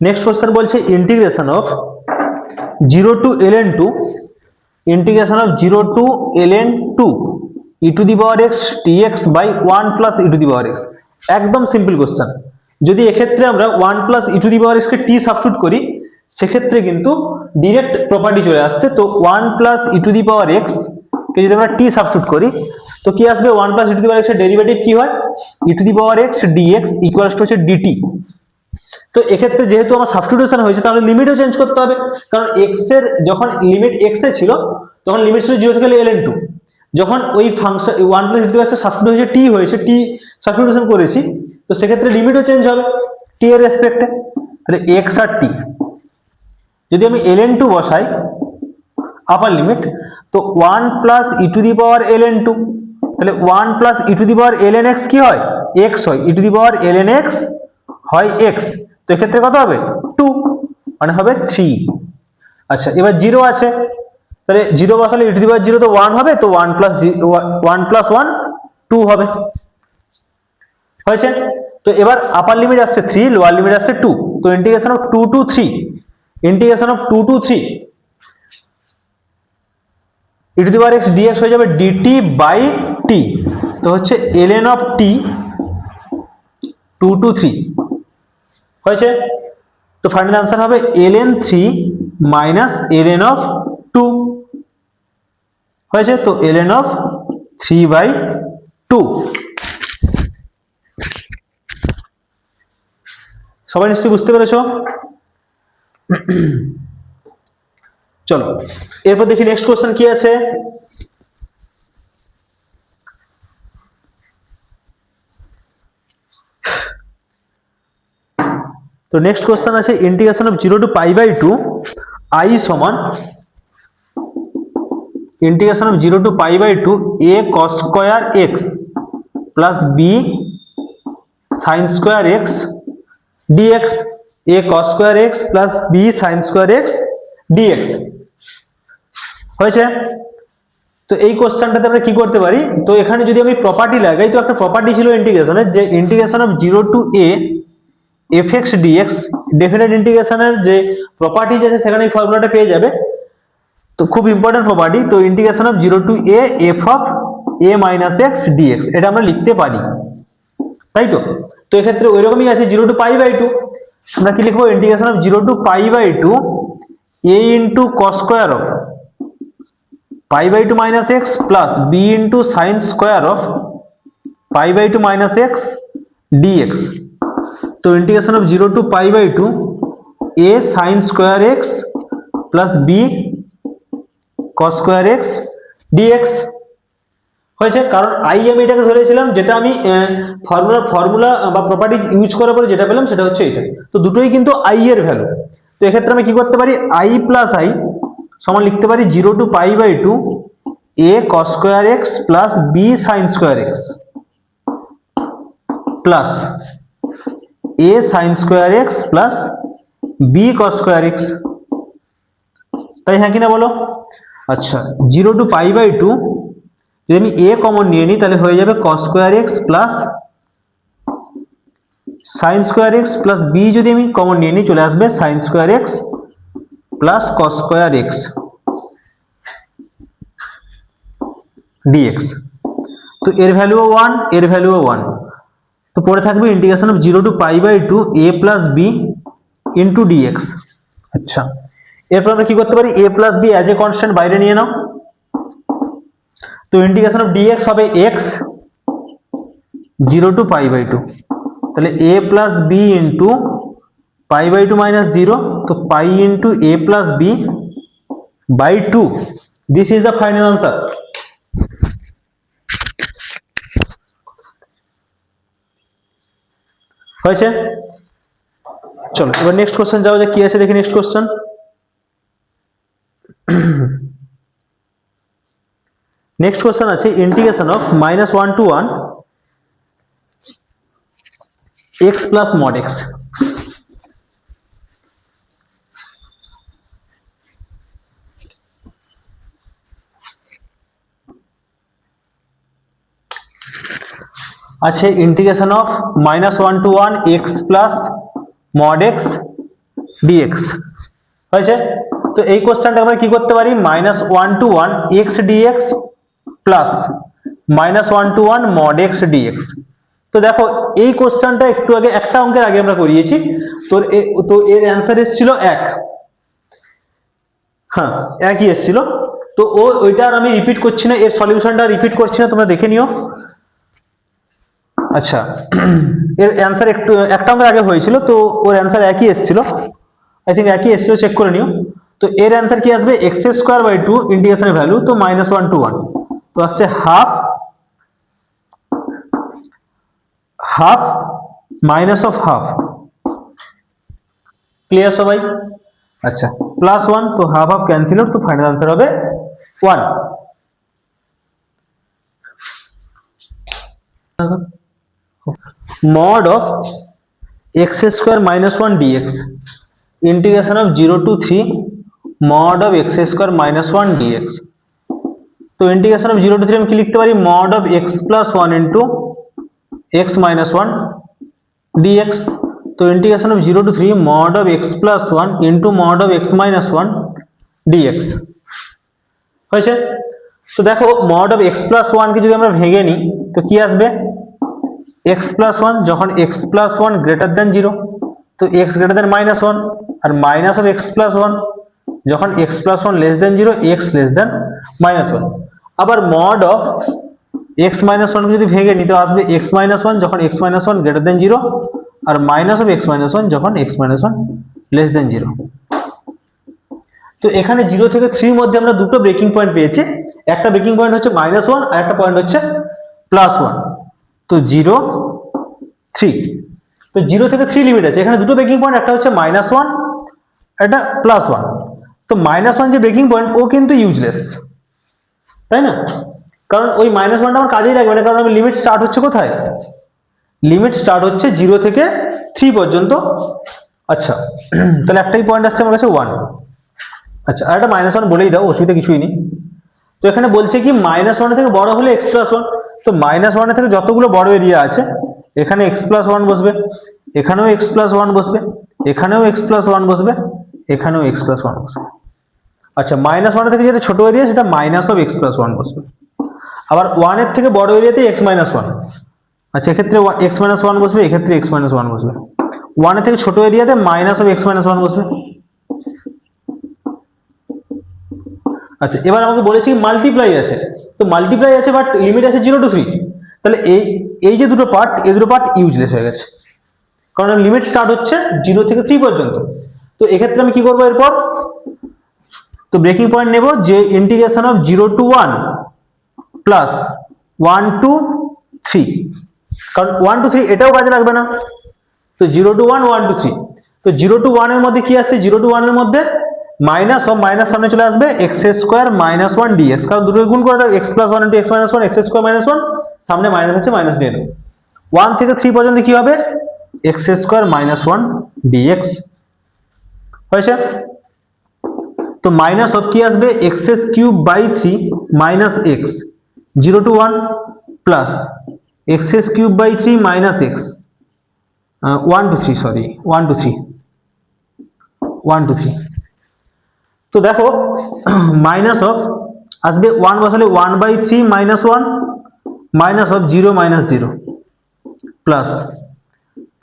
নেক্সট কোশ্চেন বলছে integration of 0 to ln 2 integration of 0 to ln 2 e to the power x dx by 1 plus e to the power x। একদম সিম্পল কোশ্চেন। যদি এক্ষেত্রে আমরা 1 plus e to the power x K t substitute করি, সেক্ষেত্রে কিন্তু direct property চলে আসছে। তো 1 plus e to the power x কে যদি আমরা t সাবস্টিটিউট করি, তো কি আসবে? 1 plus e to the power x এর ডেরিভেটিভ কি হয়? e to the power x dx equals to হচ্ছে dt। তো এক্ষেত্রে যেহেতু আমার সাবস্টিটিউশন হয়েছে, তাহলে লিমিটও চেঞ্জ করতে হবে, কারণ x এর যখন লিমিট x এ ছিল তখন লিমিট ছিল 0 থেকে ln 2। যখন ওই ফাংশন 1 প্লাস dt একটা সাবস্টিটিউট হয়েছে, t হয়েছে, t সাবস্টিটিউশন করেছি, তো সেক্ষেত্রে লিমিটও চেঞ্জ হবে t এর রেসপেক্টে। তাহলে x আর t যদি আমি ln 2 বসাই আপার লিমিট, তো 1 plus e to the power ln 2, তাহলে 1 plus e to the power ln x কি হয়? x হয়, e to the power ln x হয় x, তো এক্ষেত্রে কত হবে? 2, মানে হবে 3। আচ্ছা, এবার 0 আছে, তাহলে 0 বসালে e টু দি পাওয়ার 0 তো 1 হবে, তো 1 প্লাস 1 2 হবে। হয়েছে? তো এবার আপার লিমিট আসছে 3, লোয়ার লিমিট আসছে 2, তো integration of 2 to 3, integration of 2 to 3 e to the power x dx হয়ে যাবে dt by t, তো হচ্ছে ln of t 2 to 3। হয়েছে? তো ফাইনাল আনসার হবে ln 3 মাইনাস ln of 2। হয়েছে? তো ln of 3/2। সবাই নিশ্চয়ই বুঝতে পেরেছো? চলো এরপর দেখি নেক্সট কোশ্চেন কি আছে। তো নেক্সট কোশ্চেন আছে ইন্টিগ্রেশন অফ 0 to π/2 i সমান integration of 0 to π/2 a cos square x plus b sin square x dx, a cos square x plus b sin square x dx। হয়েছে? তো এই কোশ্চেনটাতে আমরা কি করতে পারি? তো এখানে যদি আমি প্রপার্টি লাগাই, তো একটা প্রপার্টি ছিল ইন্টিগ্রেশনের, যে integration of 0 to a fx dx definite ইন্টিগ্রেশনের যে প্রপার্টি আছে সেখানে এই ফর্মুলাটা পেয়ে যাবে। তো খুব ইম্পর্টেন্ট প্রপার্টি। তো integration of 0 to a f of a minus x dx এটা আমরা লিখতে পারি, তাই তো? তো এক্ষেত্রে ওই রকমই আছে 0 to π/2, আমরা কি লিখবো? Integration of 0 to π/2 a into cos square of π/2 minus x plus b into sin square of π/2 minus x dx। তো integration of 0 to π/2 a sin square x plus b cos square x dx। হয়েছে? কারণ i আমি এটাকে ধরেছিলাম, যেটা আমি formula বা property use করার পরে যেটা পেলাম সেটা হচ্ছে এটা। তো দুটোই কিন্তু i এর ভ্যালু। তো এক্ষেত্রে আমি কি করতে পারি? i প্লাস i সমান লিখতে পারি 0 to π/2 a cos square x plus b sin square x plus a sin square x plus b cos square x। তাই হ্যাঁ কিনা বলো? আচ্ছা 0 to π/2 যদি আমি a কমন নিয়ে নিই তাহলে হয়ে যাবে cos square x plus sine square x plus b যদি আমি কমন নিয়ে নিই চলে আসবে sine square x plus cos square x dx। তো এর ভ্যালুও 1, এর ভ্যালুও 1। তো পরে থাকবে integration of 0 to π/2 a plus b into dx. আচ্ছা এরপর আমরা কি করতে পারি, a plus b as a constant বাইরে নিয়ে নাও। তো ইন্টিগ্রেশন অফ ডিএক্স হবে x 0 to π/2, তাহলে a plus b into π/2 minus 0, তো pi into a plus b by 2। This is the final answer. হয়েছে? চলো এবার নেক্সট কোশ্চেন যাও, যে কি আছে দেখি নেক্সট কোশ্চেন। নেক্সট কোশ্চেন আছে integration of -1 to 1 x plus mod x। আছে integration of -1 to 1 x plus mod x dx। হয়েছে? তো এই কোশ্চেনটা আমরা কি করতে পারি, -1 to 1 x dx plus -1 to 1 mod x dx। তো দেখো এই কোশ্চেনটা একটু আগে একটা অঙ্কের আগে আমরা করিয়েছি, তো এর অ্যান্সার এসেছিল 1, হ্যাঁ একই এসেছিল। তো ওইটা আর আমি রিপিট করছি না, এর সলিউশনটা রিপিট করছি না, তোমরা দেখে নিও। আচ্ছা এর অ্যান্সার একটু একটা অঙ্কের আগে হয়েছিল, তো ওর অ্যান্সার একই এসেছিল, আই থিঙ্ক একই এসেছিল, চেক করে নিও। তো এর অ্যান্সার কি আসবে, x²/2 ইন্টিগ্রেশনের ভ্যালু, তো -1 to 1, তো আসছে half minus of half. Clear সবাই? আচ্ছা প্লাস 1, তো হাফ হাফ ক্যান্সেল আউট, তো ফাইনাল আনসার হবে 1। mod of x² - 1 dx, integration of 0 to 3 mod of x² - 1 dx। তো ইন্টিগ্রেশন অফ 0 to 3 আমি কি লিখতে পারি, mod of x plus 1 into x minus 1 dx। তো integration of 0 to 3 mod of x plus 1 into mod of x minus 1 dx। হয়েছে? তো দেখো mod of x plus 1 কে যদি আমরা ভেঙে নিই তো কি আসবে, x plus 1 যখন x plus 1 greater than 0, তো x greater than -1, R minus of x plus 1 যখন x plus 1 less than 0, x less than -1। আবার mod of x minus 1 যদি ভেঙে নিতে আসবে x minus 1 যখন x minus 1 greater than 0, R minus of x minus 1 যখন x minus 1 less than 0। তো এখানে 0 থেকে 3 এর মধ্যে আমরা দুটো ব্রেকিং পয়েন্ট পেয়েছি, একটা ব্রেকিং পয়েন্ট হচ্ছে -1 আর একটা পয়েন্ট হচ্ছে +1। তো 0 3, তো 0 থেকে 3 লিমিট আছে, এখানে দুটো ব্রেকিং পয়েন্ট, একটা হচ্ছে -1 একটা +1। তো -1 যে ব্রেকিং পয়েন্ট ও কিন্তু ইউজলেস, তাই না? কারণ ওই -1টা আমার কাজেই লাগবে না, কারণ আমি লিমিট স্টার্ট হচ্ছে কোথায়, লিমিট স্টার্ট হচ্ছে 0 থেকে 3 পর্যন্ত। আচ্ছা তাহলে একটাই পয়েন্ট আসছে আমার কাছে 1। আচ্ছা আর একটা -1 বলেই দাও, অসুবিধা কিছুই নেই। তো এখানে বলছে কি -1 থেকে বড় হলে x plus 1, তো -1 থেকে যতগুলো বড় এরিয়া আছে এখানে x plus 1 বসবে, এখানেও x plus 1 বসবে, এখানেও x plus 1 বসবে, এখানেও x plus 1 বসবে। আচ্ছা -1 থেকে যেটা ছোট এরিয়া সেটা মাইনাস অফ x plus 1 বসবে। আবার 1 এর থেকে বড় এরিয়াতে x minus 1, আচ্ছা এক্ষেত্রে x minus 1 বসবে, এক্ষেত্রে x minus 1 বসবে। 1 এর থেকে ছোট এরিয়াতে মাইনাস অফ x minus 1 বসবে। আচ্ছা এবার আমাকে বলেছি মাল্টিপ্লাই আছে, তো মাল্টিপ্লাই আছে বাট লিমিট আছে 0 to 3, তাহলে এই যে দুটো পার্ট, এই দুটো পার্ট ইউজলেস হয়ে গেছে, কারণ লিমিট স্টার্ট হচ্ছে 0 থেকে 3 পর্যন্ত। তো এক্ষেত্রে আমি কি করবো এরপর, তো ব্রেকিং পয়েন্ট নেব যে integration of 0 to 1 plus 1 to 3, কারণ 1 to 3 এটাও কাজে লাগবে না। তো 0 to 1 1 to 3, তো 0 to 1 এর মধ্যে কি আসছে, 0 to 1 এর মধ্যে মাইনাস অফ মাইনাস সামনে চলে আসবে x² - 1 dx, কারণ দুটো গুণ করে দাও, x plus 1 into x minus 1, x² - 1, সামনে মাইনাস আছে মাইনাস দিয়ে দেবো। 1 থেকে 3 পর্যন্ত কি হবে, x² - 1 dx। হয়েছে? তো মাইনাস অফ কি আসবে x cube by 3 minus x 0 to 1 plus x cube by 3 minus x 1 to 3 sorry 1 to 3 1 to 3। তো দেখো মাইনাস অফ আসবে 1 বসালে 1 by 3 minus 1 minus of 0 minus 0 plus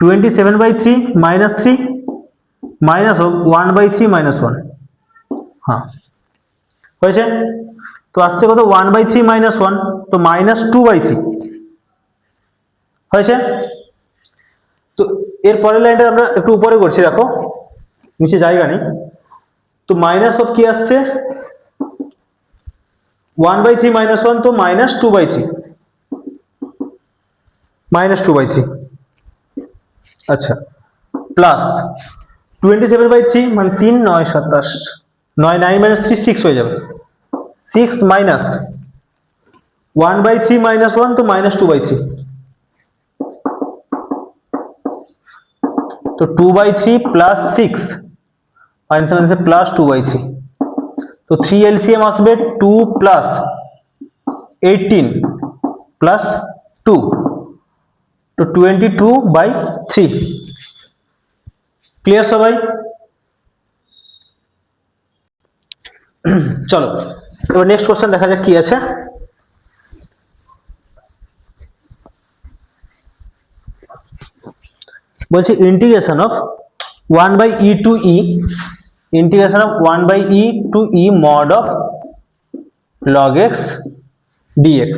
27 by 3 minus 3 minus of 1 by 3 minus 1। হ্যাঁ হয়েছে। তো আসছে কত 1 বাই 3 মাইনাস 1, তো মাইনাস 2 বাই 3 হয়েছে। তো এর পরের লাইনটা আমরা একটু উপরে করছি, দেখো নিচে জায়গা নেই। তো মাইনাস অফ কি আসছে 1 বাই 3 মাইনাস 1, তো মাইনাস 2 বাই 3 মাইনাস 2 বাই 3। আচ্ছা প্লাস 27 বাই 3 মানে 3 9 27 9 9 মাইনাস 3 6 হয়ে যাবে 6 মাইনাস 1 বাই 3 মাইনাস 1, তো মাইনাস 2 বাই 3, তো 2 by 3 plus 6 minus plus 2 by 3। তো 3 এলসিএম আসবে 2 প্লাস 18 প্লাস 2, তো 22 বাই 3। ক্লিয়ার সবাই? চলো এবার নেক্সট কোশ্চেন দেখা যাক কি আছে। বলছি integration of 1 by e to e integration of 1 by e to e mod of log x dx।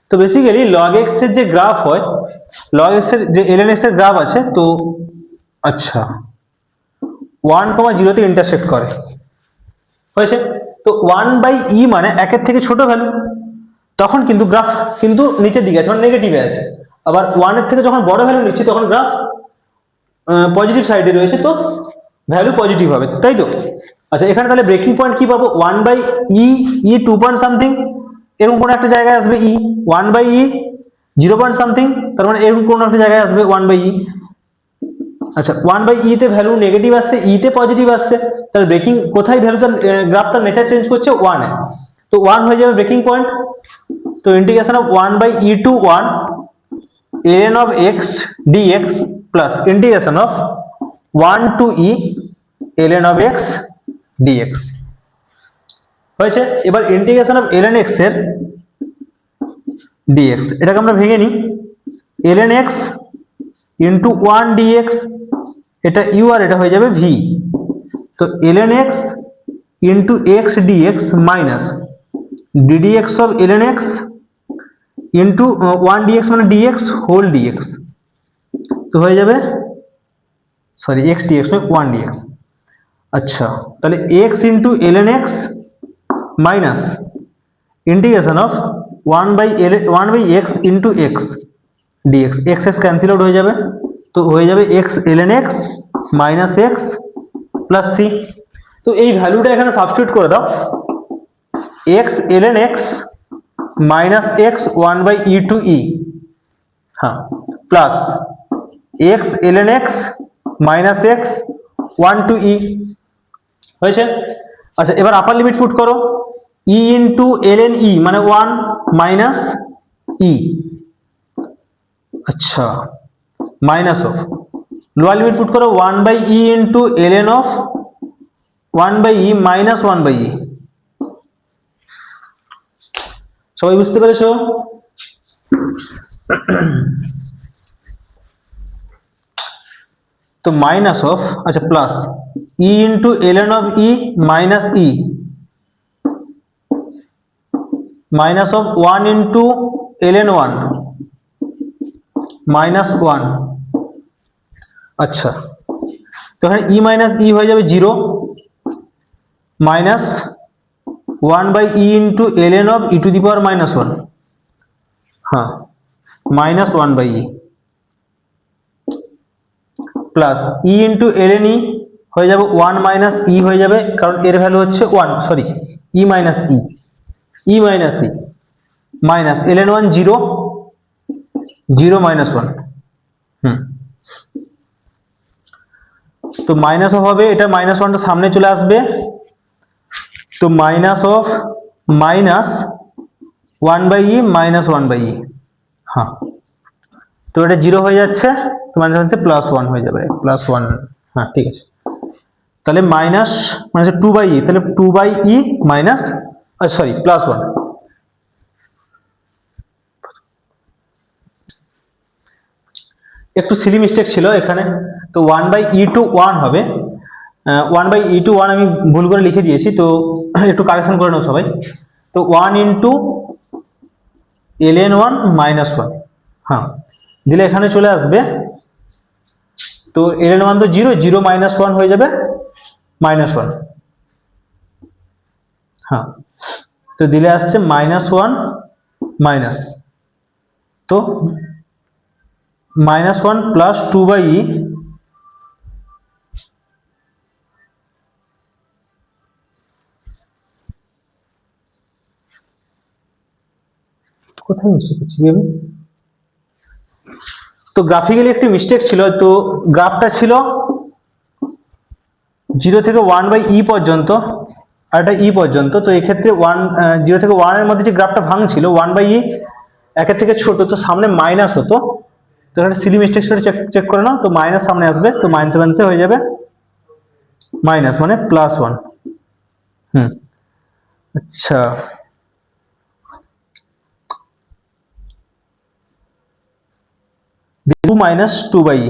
তো বেসিক্যালি log x এর যে গ্রাফ হয়, log x এর যে ln x এর গ্রাফ আছে, তো আচ্ছা 1, 0 তে ইন্টারসেক্ট করে হয়েছে। তো 1 বাই ই মানে একের থেকে ছোট ভ্যালু, তখন কিন্তু গ্রাফ কিন্তু নিচের দিকে আছে মানে নেগেটিভে আছে। আবার 1 এর থেকে যখন বড় ভ্যালু নিচ্ছি তখন গ্রাফ পজিটিভ সাইডে রয়েছে, তো ভ্যালু পজিটিভ হবে, তাই তো? আচ্ছা এখানে তাহলে ব্রেকিং পয়েন্ট কি পাবো 1 বাই ই 2 পয়েন্ট সামথিং, এরকম কোন একটা জায়গায় আসবে ই 1 বাই ই 0 পয়েন্ট সামথিং, তার মানে এরকম কোন একটা জায়গায় আসবে 1 বাই ই। আচ্ছা 1 বাই ই তে ভ্যালু নেগেটিভ আসছে, ই তে পজিটিভ আসছে, তাহলে ব্রেকিং কোথায় ভ্যালুটা গ্রাফটার নেচার চেঞ্জ করছে 1 এ, তো 1 হয়ে যাবে ব্রেকিং পয়েন্ট। তো integration of 1 by e to 1 ln of x dx plus integration of 1 to e ln of x dx হয়েছে। এবার ইন্টিগ্রেশন অফ ln x এর dx, এটাকে আমরা ভেঙে নিই। ln x ইন্টু 1 dx, এটা u আর এটা হয়ে যাবে v, তো ln x into x dx minus ddx of ln x into 1 dx মানে dx হোল dx, তো হয়ে যাবে সরি x dx মানে 1 dx। আচ্ছা তাহলে x into ln x minus integration of 1 by x into x dx, x x cancel out হয়ে যাবে, তো হয়ে যাবে x ln x minus x plus c। তো এই ভ্যালুটা এখানে সাবস্টিটিউট করে দাও, x ln x minus x 1 by e to e, হ্যাঁ plus x ln x minus x 1 to e হয়েছে। আচ্ছা এবার আপার লিমিট পুট করো, ই ইন্টু ln ই মানে 1 মাইনাস ই, আচ্ছা minus of lower limit put করো 1 by e into ln of 1 by e minus 1 by e. সবাই বুঝতে পেরেছো? তো মাইনাস অফ আচ্ছা plus e into ln of e minus e minus of 1 into ln 1 minus 1। আচ্ছা তো এখানে ই মাইনাস ই হয়ে যাবে 0 minus 1 by e into ln of e to the power minus 1, হ্যাঁ minus 1 by e plus e into ln e হয়ে যাবে 1 minus ই হয়ে যাবে, কারণ এর ভ্যালু হচ্ছে 1 সরি ই minus e minus e minus ln 1 0 0 minus 1, তো মাইনাস হবে, এটা মাইনাস 1টা সামনে চলে আসবে, তো minus of minus 1/e minus 1/e, হ্যাঁ, তো এটা 0 হয়ে যাচ্ছে, তো মানে হচ্ছে +1 হয়ে যাবে, +1, হ্যাঁ ঠিক আছে। তাহলে মাইনাস মানে 2/e, তাহলে 2/e মাইনাস সরি +1। একটু সিলি মিস্টেক ছিল এখানে, তো 1/e to 1 হবে, 1/e to 1 আমি ভুল করে লিখে দিয়েছি, তো একটু কারেকশন করে নাও সবাই। তো 1 ইন্টু ln1 -1, হ্যাঁ, দিলে এখানে চলে আসবে, তো ln1 তো 0, 0 - 1 হয়ে যাবে -1, হ্যাঁ, তো দিলে আসছে -1 মাইনাস, তো -1 প্লাস 2/e কোথায় মিস্টেক হচ্ছে আমি, তো গ্রাফিক্যালি একটি মিস্টেক ছিল, তো গ্রাফটা ছিল 0 থেকে 1/e পর্যন্ত আর এটা e পর্যন্ত, তো এক্ষেত্রে 0 থেকে 1 এর মধ্যে যে গ্রাফটা ভাঙছিল 1/e একের থেকে ছোট, তো সামনে মাইনাস হতো, তো এটা সিলি মিস্টেক সেটা চেক করে নাও, তো মাইনাস সামনে আসবে, তো -1 হয়ে যাবে মাইনাস মানে +1, আচ্ছা, 2 - 2/e,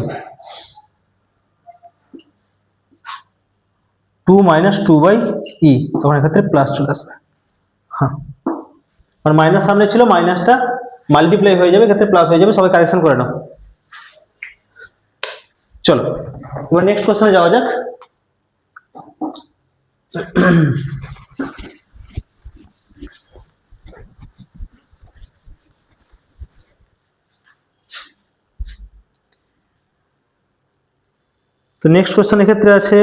2 - 2/e, তখন এক্ষেত্রে প্লাস চলে আসবে, হ্যাঁ, আর মাইনাস সামনে ছিল, মাইনাসটা মাল্টিপ্লাই হয়ে যাবে, এক্ষেত্রে প্লাস হয়ে যাবে, সবাই কারেকশন করে নাও। চলো এবার নেক্সট কোশ্চেনে যাওয়া যাক। তো নেক্সট কোশ্চেন এক্ষেত্রে আছে,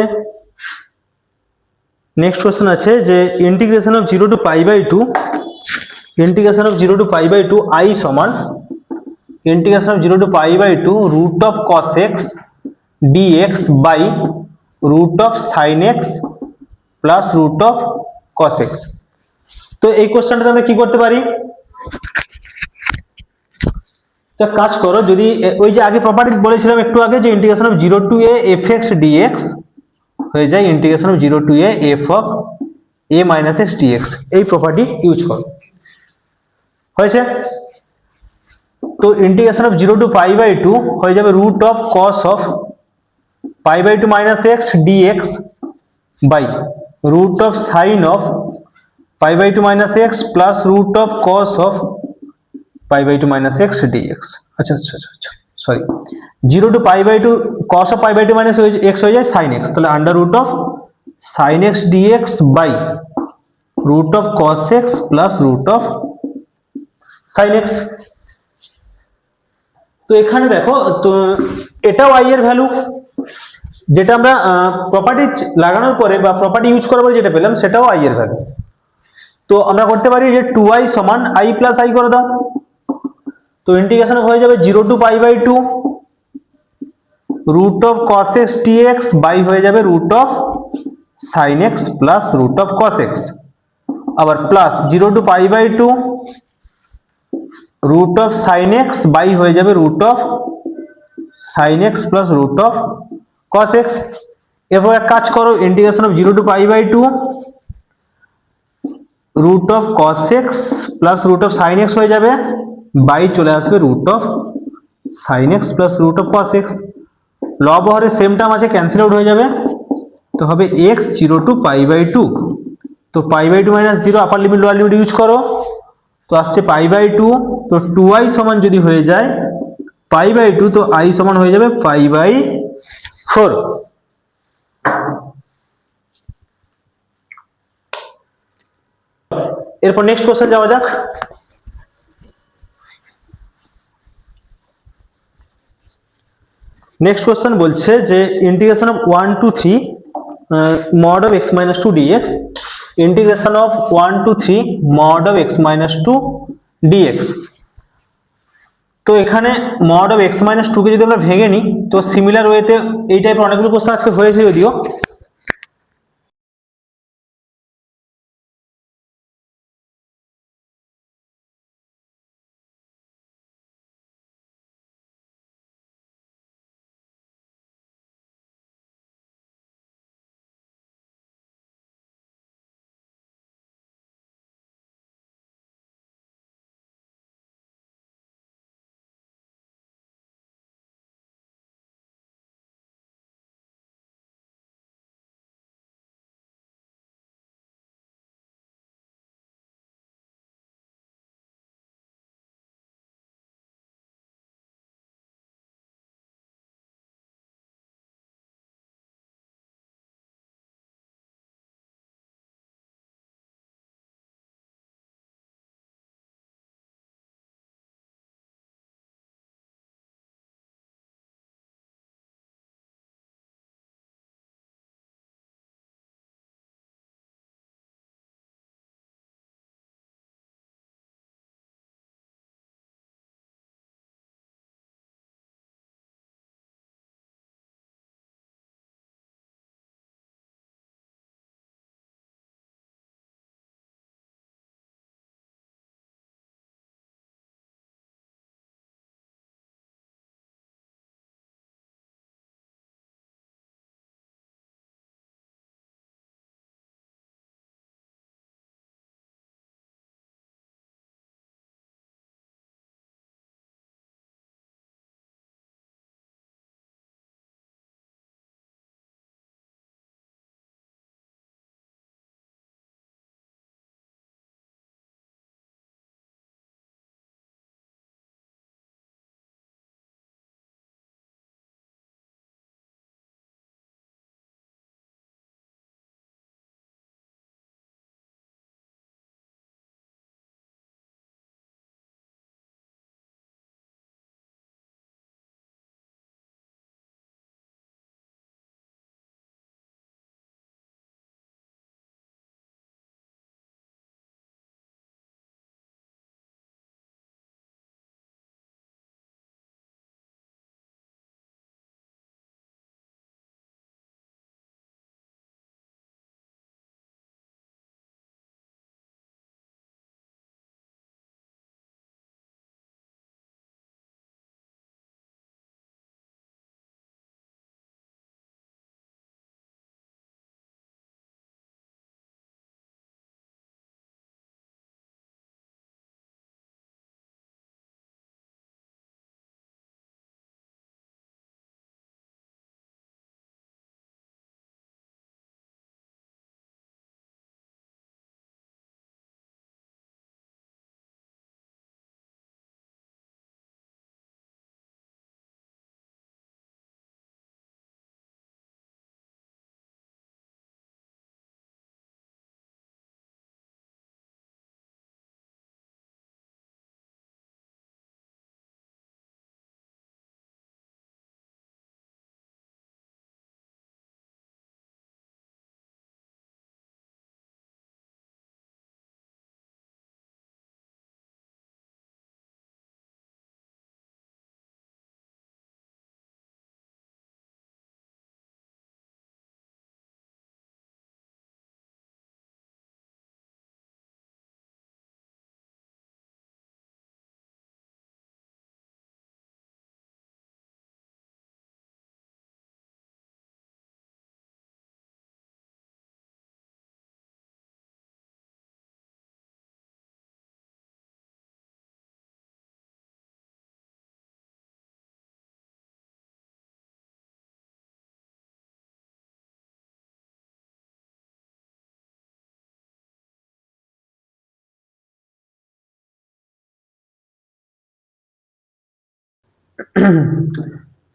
নেক্সট কোশ্চেন আছে যে integration of 0 to π/2, integration of 0 to π/2 i সমান integration of 0 to π/2 root of cos x dx by root of sin x plus root of cos x। তো এই কোশ্চেনটাতে আমরা কি করতে পারি, তো কাজ করো, যদি ওই যে আগে প্রপার্টি বলেছিলাম একটু আগে, যে integration of 0 to a fx dx হয়ে যায় integration of 0 to a f of a minus x dx, এই প্রপার্টি ইউজ করো, হয়েছে। তো ইন্টিগ্রেশন অফ 0 to π/2 হয়ে যাবে root of cos of π/2 minus x dx by root of sin of π/2 minus x plus root of cos of π/2 minus x dx। আচ্ছা আচ্ছা আচ্ছা, sorry, 0 to π/2 cos of π/2 minus x হয়ে যায় sin x, তাহলে under root of sin x dx by root of cos x plus root of sin x। তো এখানে দেখো, তো এটাও i এর ভ্যালু, যেটা আমরা প্রপার্টি লাগানোর পরে বা প্রপার্টি ইউজ করার পরে যেটা পেলাম সেটাও i এর ভ্যালু। তো আমরা করতে পারি যে 2i সমান i প্লাস i করে দাও, তো ইন্টিগ্রেশন হয়ে যাবে 0 to π/2 root of cos x dx by হয়ে যাবে root of sin x plus root of cos x, আবার plus 0 to π/2 root of sin x by হয়ে যাবে root of sin x plus root of cos x। এরপর এক কাজ করো, integration of 0 to π/2 root of cos x plus root of sin x হয়ে যাবে, by চলে আসবে root of sin x plus root of cos x, লব হরে same term আছে, ক্যান্সেল আউট হয়ে যাবে, তো হবে x 0 to π/2, তো π/2 minus 0 upper limit lower limit use করো, তো আসছে π/2, তো 2i সমান যদি হয়ে যায় π/2, তো i সমান হয়ে যাবে π/4। এরপর নেক্সট কোশ্চেন যাওয়া যাক। নেক্সট কোশ্চেন বলছে যে integration of 1 to 3 mod of x minus 2 dx, integration of 1 to 3 mod of x minus 2 dx। তো এখানে mod of x minus 2 কে যদি আমরা ভেঙে নিই, তো সিমিলার ওয়েতে এই টাইপের অনেকগুলো কোশ্চেন আজকে হয়েছে যদিও,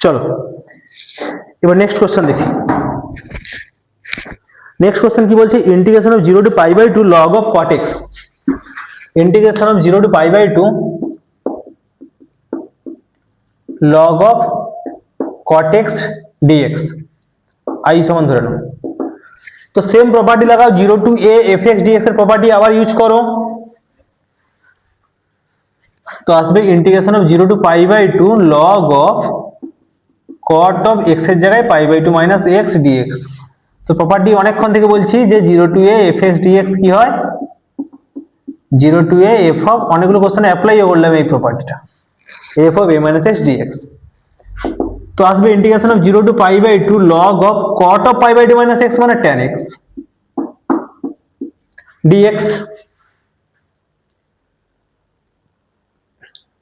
চলো এবার নেক্সট কোশ্চেন দেখি। নেক্সট কোশ্চেন কি বলছে, integration of 0 to pi by 2 log of cot x, integration of 0 to pi by 2 log of cot x dx, i সমান ধরে নাও। তো সেম প্রপার্টি লাগাও, 0 to a fx dx এর প্রপার্টি আবার use করো, তো আসবে integration of 0 to pi by 2 log of cot of x এর জায়গায় pi by 2 minus x dx। তো প্রপার্টি অনেকক্ষণ থেকে বলছি যে 0 to a fx dx কি হয়, 0 to a f of, অনেকগুলো কোশ্চেনে অ্যাপ্লাই করলাম এই প্রপার্টিটা, f of a minus x dx। তো আসবে integration of 0 to pi by 2 log of cot of pi by 2 minus x মানে tan x dx।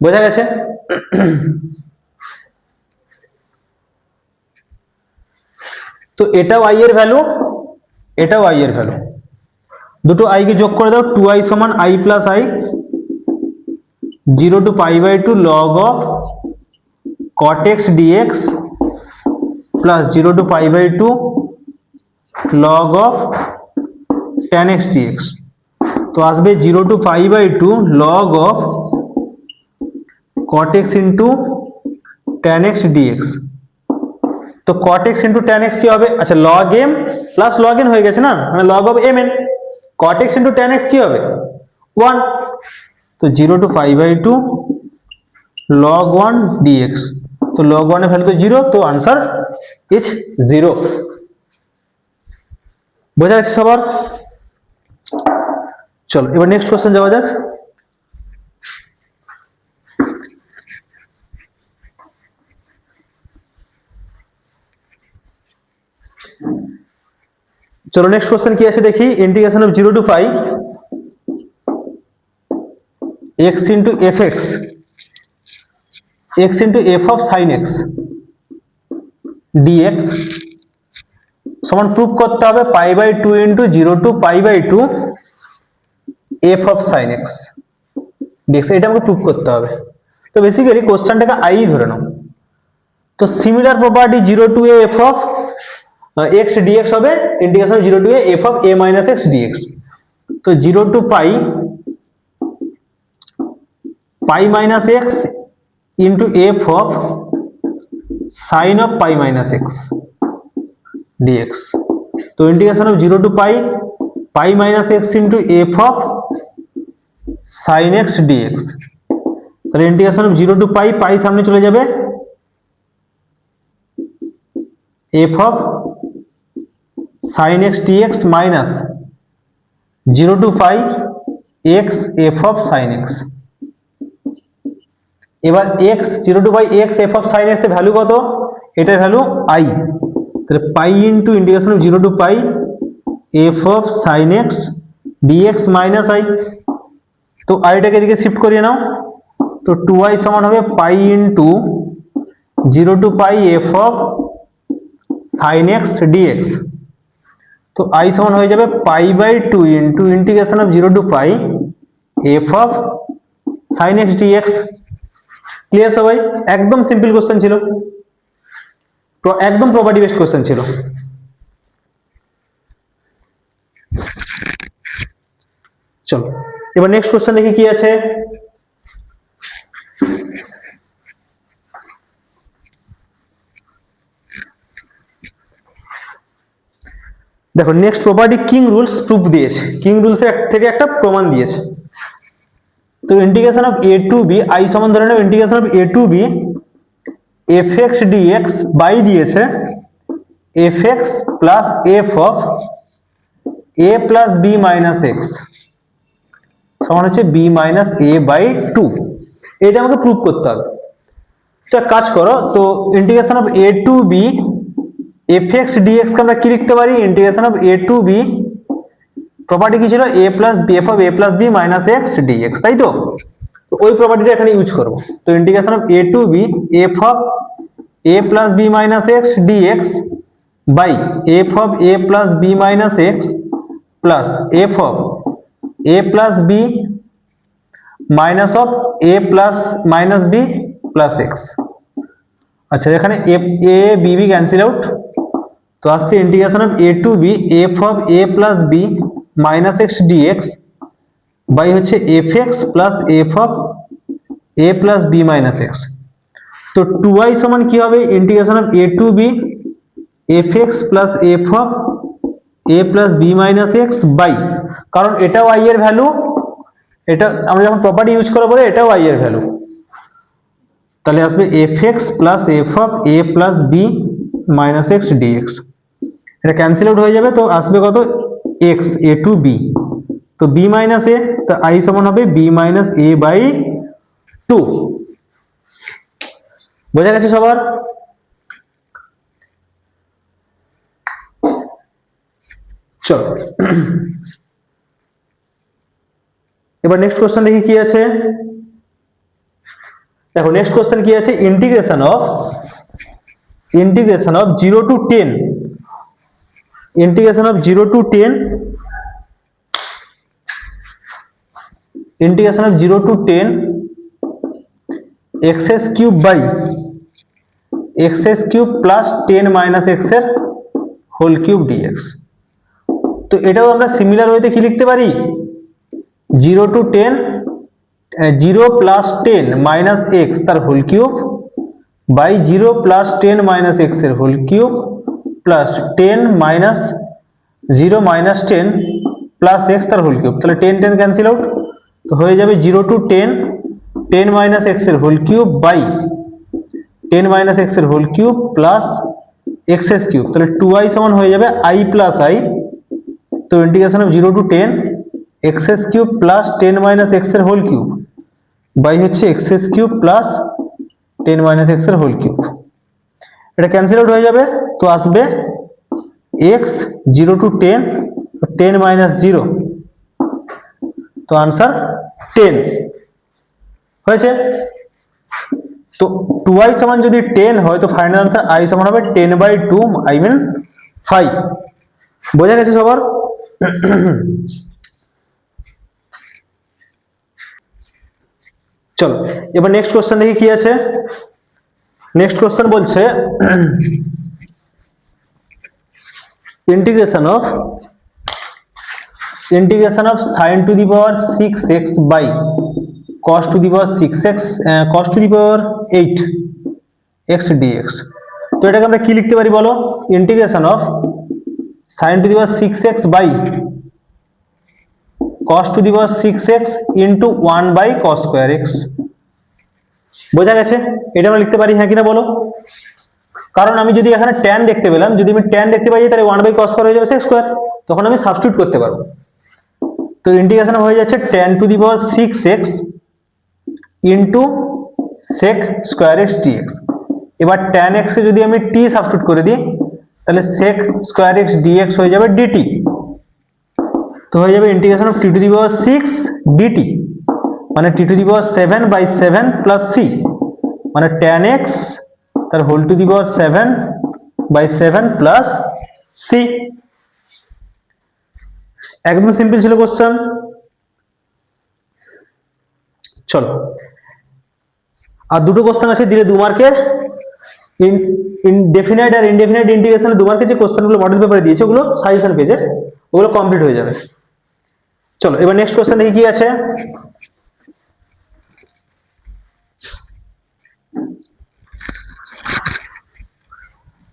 বোঝা গেছে? তো এটাও i এর ভ্যালু, এটাও i এর ভ্যালু, দুটো i কে যোগ করে দাও, 2i সমান i plus i, 0 to pi by 2 log of cot x dx plus 0 to pi by 2 log of tan x dx। তো আসবে 0 to pi by 2 log of cot x into tan x dx। তো cot x into tan x কি হবে, আচ্ছা log m plus log n হয়ে গেছে না, মানে log of mn, cot x into tan x কি হবে 1, তো 0 to pi by 2 log 1 dx, তো log 1 এর ভ্যালু তো 0, তো आंसर ইজ 0। বোঝা যাচ্ছে সবার? চলো এবার নেক্সট কোশ্চেন যাওয়া যাক। চলো নেক্সট কোশ্চেন কি আছে দেখি, integration of 0 to pi x into fx x into f of sin x dx সমান প্রুফ করতে হবে pi by 2 into 0 to pi by 2 f of sin x dx, এটা আমাকে প্রুফ করতে হবে। তো বেসিক্যালি কোশ্চেনটাকে i ধরে নাও, তো similar property 0 to a f of x dx হবে integration 0 to a f of a minus x dx। তো 0 to pi pi minus x into f of sin of pi minus x dx। তো integration of 0 to pi pi minus x into f of sin x dx, তাহলে integration of 0 to pi pi সামনে চলে যাবে, f of sin x dx minus 0 to pi x f of sin x। এবার x 0 to pi x f of sin x এর value কত, এটার value i, তাহলে pi into integration of 0 to pi f of sin x dx minus i। তো i টাকে এদিকে shift করিয়ে নাও, তো 2i সমান হবে pi into 0 to pi f of sin x dx। তো i সমান হয়ে যাবে pi by 2 into integration of 0 to pi f of sin x dx। Clear সবাই? একদম সিম্পল কোশ্চেন ছিল, একদম প্রপার্টি বেসড কোশ্চেন ছিল। চলো এবার নেক্সট কোশ্চেন দেখি কি আছে। দেখো next property king rules proof দিয়েছে, কিং রুলস এর থেকে একটা প্রমাণ দিয়েছে। তো integration of a to b i সমান ধরে নাও integration of a to b fx dx by দিয়েছে fx plus f of a plus b minus x সমান হচ্ছে b মাইনাস a বাই 2। এটা আমাকে প্রুফ করতে হবে। তো এক কাজ করো, তো integration of a to b fx dx কে আমরা কি লিখতে পারি, integration of a to b property কি ছিল a plus b f of a plus b minus x dx, তাই তো? তো ওই প্রপার্টিটা এখানে ইউজ করব। তো integration of a to b f of a plus b minus x dx by f of a plus b minus x plus f of a plus b minus of a plus minus b plus x। আচ্ছা এখানে f a b b cancel out, তো আসছে integration of a to b f of a plus b minus x dx by হচ্ছে f x plus f of a plus b minus x. তো two I সমান কি হবে, integration of a to b f x plus f of a plus b minus x by, কারণ এটাও I এর value, এটা আমরা যখন প্রপার্টি ইউজ করার পরে এটাও আই এর ভ্যালু, তাহলে আসবে f x plus f of a plus b minus x dx. এটা ক্যান্সেল আউট হয়ে যাবে, তো আসবে কত এক্স এ টু বি, তো বি মাইনাস এ, তো আই সমান হবে b minus a by two. বোঝা গেছে সবার? চলো এবার নেক্সট কোশ্চেন দেখি কি আছে। দেখো নেক্সট কোশ্চেন কি আছে, integration of 0 to 10, integration of 0 to 10, integration of 0 to 10 x cube by x cube plus 10 minus x এর হোল কিউব ডিএক্স। তো এটাও আমরা সিমিলার ওয়েতে কি লিখতে পারি, 0 to 10 0 প্লাস 10 মাইনাস এক্স তার whole cube by 0 plus 10 minus x এর whole cube plus 10 minus 0 minus 10 plus x তার হোল কিউব, তাহলে 10 10 ক্যান্সেল আউট, তো হয়ে যাবে 0 to 10 10 মাইনাস এক্স এর whole cube by 10 minus x এর whole cube plus x s cube, তাহলে 2i সমান হয়ে যাবে i প্লাস i, তো integration of 0 to 10 x s cube plus 10 minus x এর হোল কিউব বাই হচ্ছে x s cube plus 10 minus x এর whole cube. এটা ক্যান্সেল আউট হয়ে যাবে, তো আসবে এক্স 0 to 10 10 মাইনাস 0, তো আনসার 10 হয়েছে। তো 2i সমান যদি 10 হয় তো ফাইনাল আনসার i সমান হবে 10/2 আই মিন 5। বোঝা গেছে সবার? চলো এবার নেক্সট কোশ্চেন দেখি কি আছে। নেক্সট কোশ্চেন বলছে integration of sin to the power 6x by cos to the power 6x cos to the power 8 x dx। তো এটাকে আমরা কি লিখতে পারি বলো, integration of sin to the power 6x by cos to the power 6x into 1 by cos square x। বোঝা গেছে? এটা আমরা লিখতে পারি হ্যাঁ কিনা বলো, কারণ আমি যদি এখানে tan দেখতে পেলাম, যদি আমি tan দেখতে পাই তাহলে 1 by cos square হয়ে যাবে sec square, তখন আমি সাবস্টিটিউট করতে পারবো। তো ইন্টিগ্রেশন হয়ে যাচ্ছে tan to the power 6x into sec square x dx। এবার tan x কে যদি আমি t সাবস্টিটিউট করে দিই তাহলে sec square x dx হয়ে যাবে dt, তো হয়ে যাবে integration of t to the power 6 dt মানে t to the power 7 by 7 plus c মানে tan x তার whole to the power 7 by 7 plus c। একদম সিম্পল ছিল কোশ্চেন। চলো আর দুটো কোশ্চেন আছে দিলে 2 মার্কের, ইনডেফিনাইট আর ইনডেফিনাইট ইন্টিগ্রেশনে 2 মার্কের যে কোশ্চেনগুলো মডেল পেপারে দিয়েছে ওগুলো সাজেশন পেজে, ওগুলো কমপ্লিট হয়ে যাবে। চলো এবার নেক্সট কোশ্চেন দেখি কি আছে।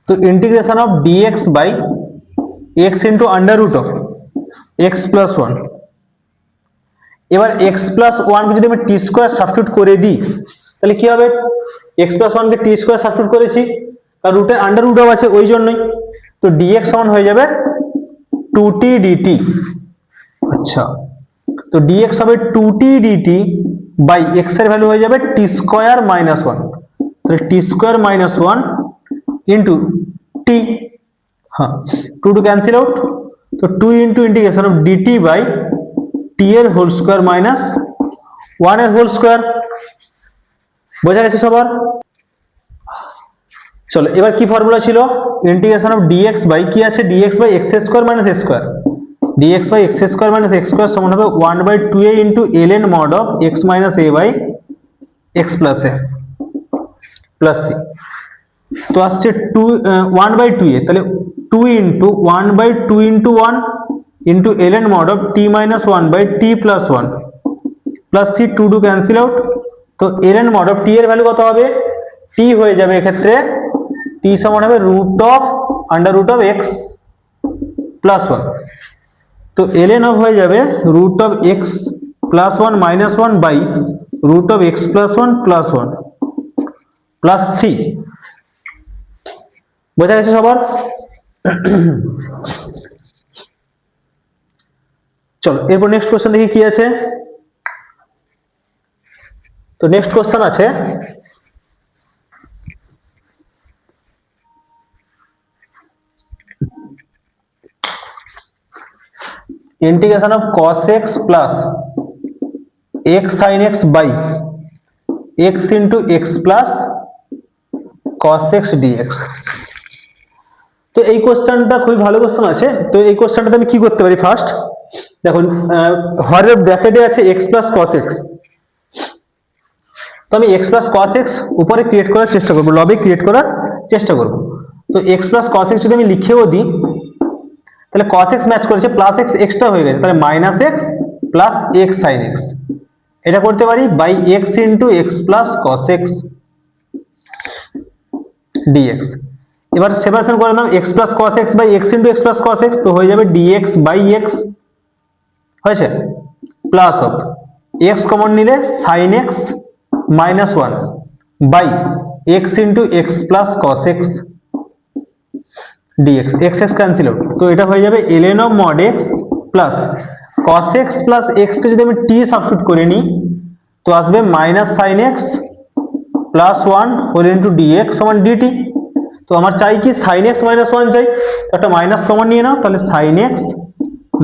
তো integration of dx by x into under root of x plus 1। এবার x প্লাস 1 কে যদি আমি টি স্কোয়ার সাবস্টিটিউট করে দিই তাহলে কি হবে, x প্লাস 1 কে টি স্কোয়ার সাবস্টিটিউট করেছি কারণ রুটের আন্ডার রুট অফ আছে ওই জন্যই, তো dx সমান হয়ে যাবে 2t dt। আচ্ছা তো dx হবে 2t dt বাই x এর ভ্যালু হয়ে যাবে t স্কোয়ার মাইনাস 1, তাহলে t square minus 1 into t, হ্যাঁ 2 টু ক্যান্সেল আউট, তো 2 into integration of dt by t এর হোল স্কোয়ার মাইনাস 1 এর হোল স্কোয়ার। বোঝা গেছে সবার? চলো এবার কি ফর্মুলা ছিল, ইন্টিগ্রেশন অফ dx বাই কি আছে dx by x square minus a square, dx by x square minus x square সমান হবে 1/2a into ln mod of x minus a by x plus a plus c। তো আসছে 1/2a, তাহলে 2 into 1/2 into 1 into ln mod of t minus 1/t plus 1 plus c, 2 cancel out. তো ln mod of t এর value কত হবে? t হয়ে যাবে এক্ষেত্রে t সমান হবে root of under root of x plus 1। তো ln অফ হয়ে যাবে root of x plus 1 minus 1 by root of x plus 1 plus 1 plus c। বোঝা গেছে সবার? চলো এরপর নেক্সট কোশ্চেন দেখি কি আছে। তো নেক্সট কোশ্চেন আছে integration of cos x plus x sin x by x into x plus cos x dx। তো এই কোশ্চেনটা খুবই ভালো কোশ্চেন আছে। তো এই কোশ্চেনটাতে আমি কি করতে পারি? ফার্স্ট দেখুন, হরের ব্র্যাকেটে আছে x প্লাস cos x, তো আমি x প্লাস cos x উপরে ক্রিয়েট করার চেষ্টা করবো, লবে ক্রিয়েট করার চেষ্টা করব। তো x প্লাস cos x যদি আমি লিখেও দিই, তাহলে cos x ম্যাচ করেছে, প্লাস x এক্সট্রা হয়ে গেছে, তাহলে minus x plus x sin x, এটা করতে পারি by x into x plus cos x dx। এবার সেপারেশন করে নাও x plus cos x by x into x plus cos x, তো হয়ে যাবে dx বাই x হয়েছে, প্লাস অফ x কমন নিলে sin x minus 1 by x into x plus cos x dx, x x cancel out. তো এটা হয়ে যাবে ln of mod x plus cos x plus x কে যদি আমি t substitute করে নিই, তো আসবে minus sin x plus 1 whole into dx সমান dt। তো আমার চাই কি sin x মাইনাস 1 চাই, তো একটা মাইনাস কমন নিয়ে নাও, তাহলে sin x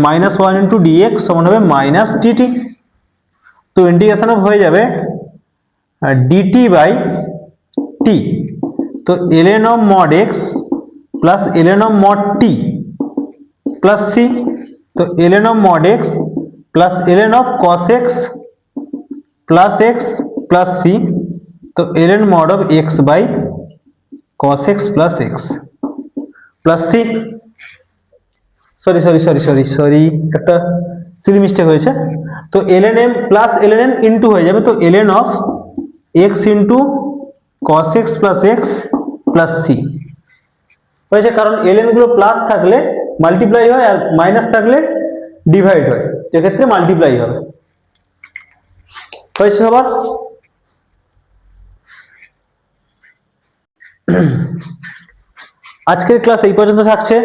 minus 1 into dx সমান হবে মাইনাস dt। তো ইন্টিগ্রেশন অফ হয়ে যাবে dt বাই t। তো ln of mod x plus ln of mod t plus c। তো ln of mod x plus ln of cos x plus x plus c। তো ln mod of x by cos x plus x plus c। Sorry একটা silly mistake হয়েছে। তো ln m plus ln n into হয়ে যাবে, তো ln of x into cos x plus x plus c হয়েছে, কারণ ln গুলো plus থাকলে মাল্টিপ্লাই হয় আর মাইনাস থাকলে ডিভাইড হয়, সেক্ষেত্রে মাল্টিপ্লাই হবে। হয়েছে সবার? আজকের ক্লাস এই পর্যন্ত থাকছে।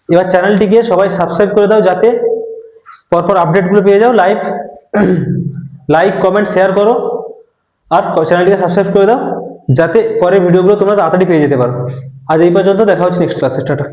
এবার চ্যানেলটিকে সবাই সাবস্ক্রাইব করে দাও, যাতে পরপর আপডেটগুলো পেয়ে যাও। লাইক কমেন্ট শেয়ার করো, আর চ্যানেলটিকে সাবস্ক্রাইব করে দাও, যাতে পরের ভিডিওগুলো তোমরা তাড়াতাড়ি পেয়ে যেতে পারো। আজ এই পর্যন্ত, দেখা হচ্ছে নেক্সট ক্লাসে। টাটা।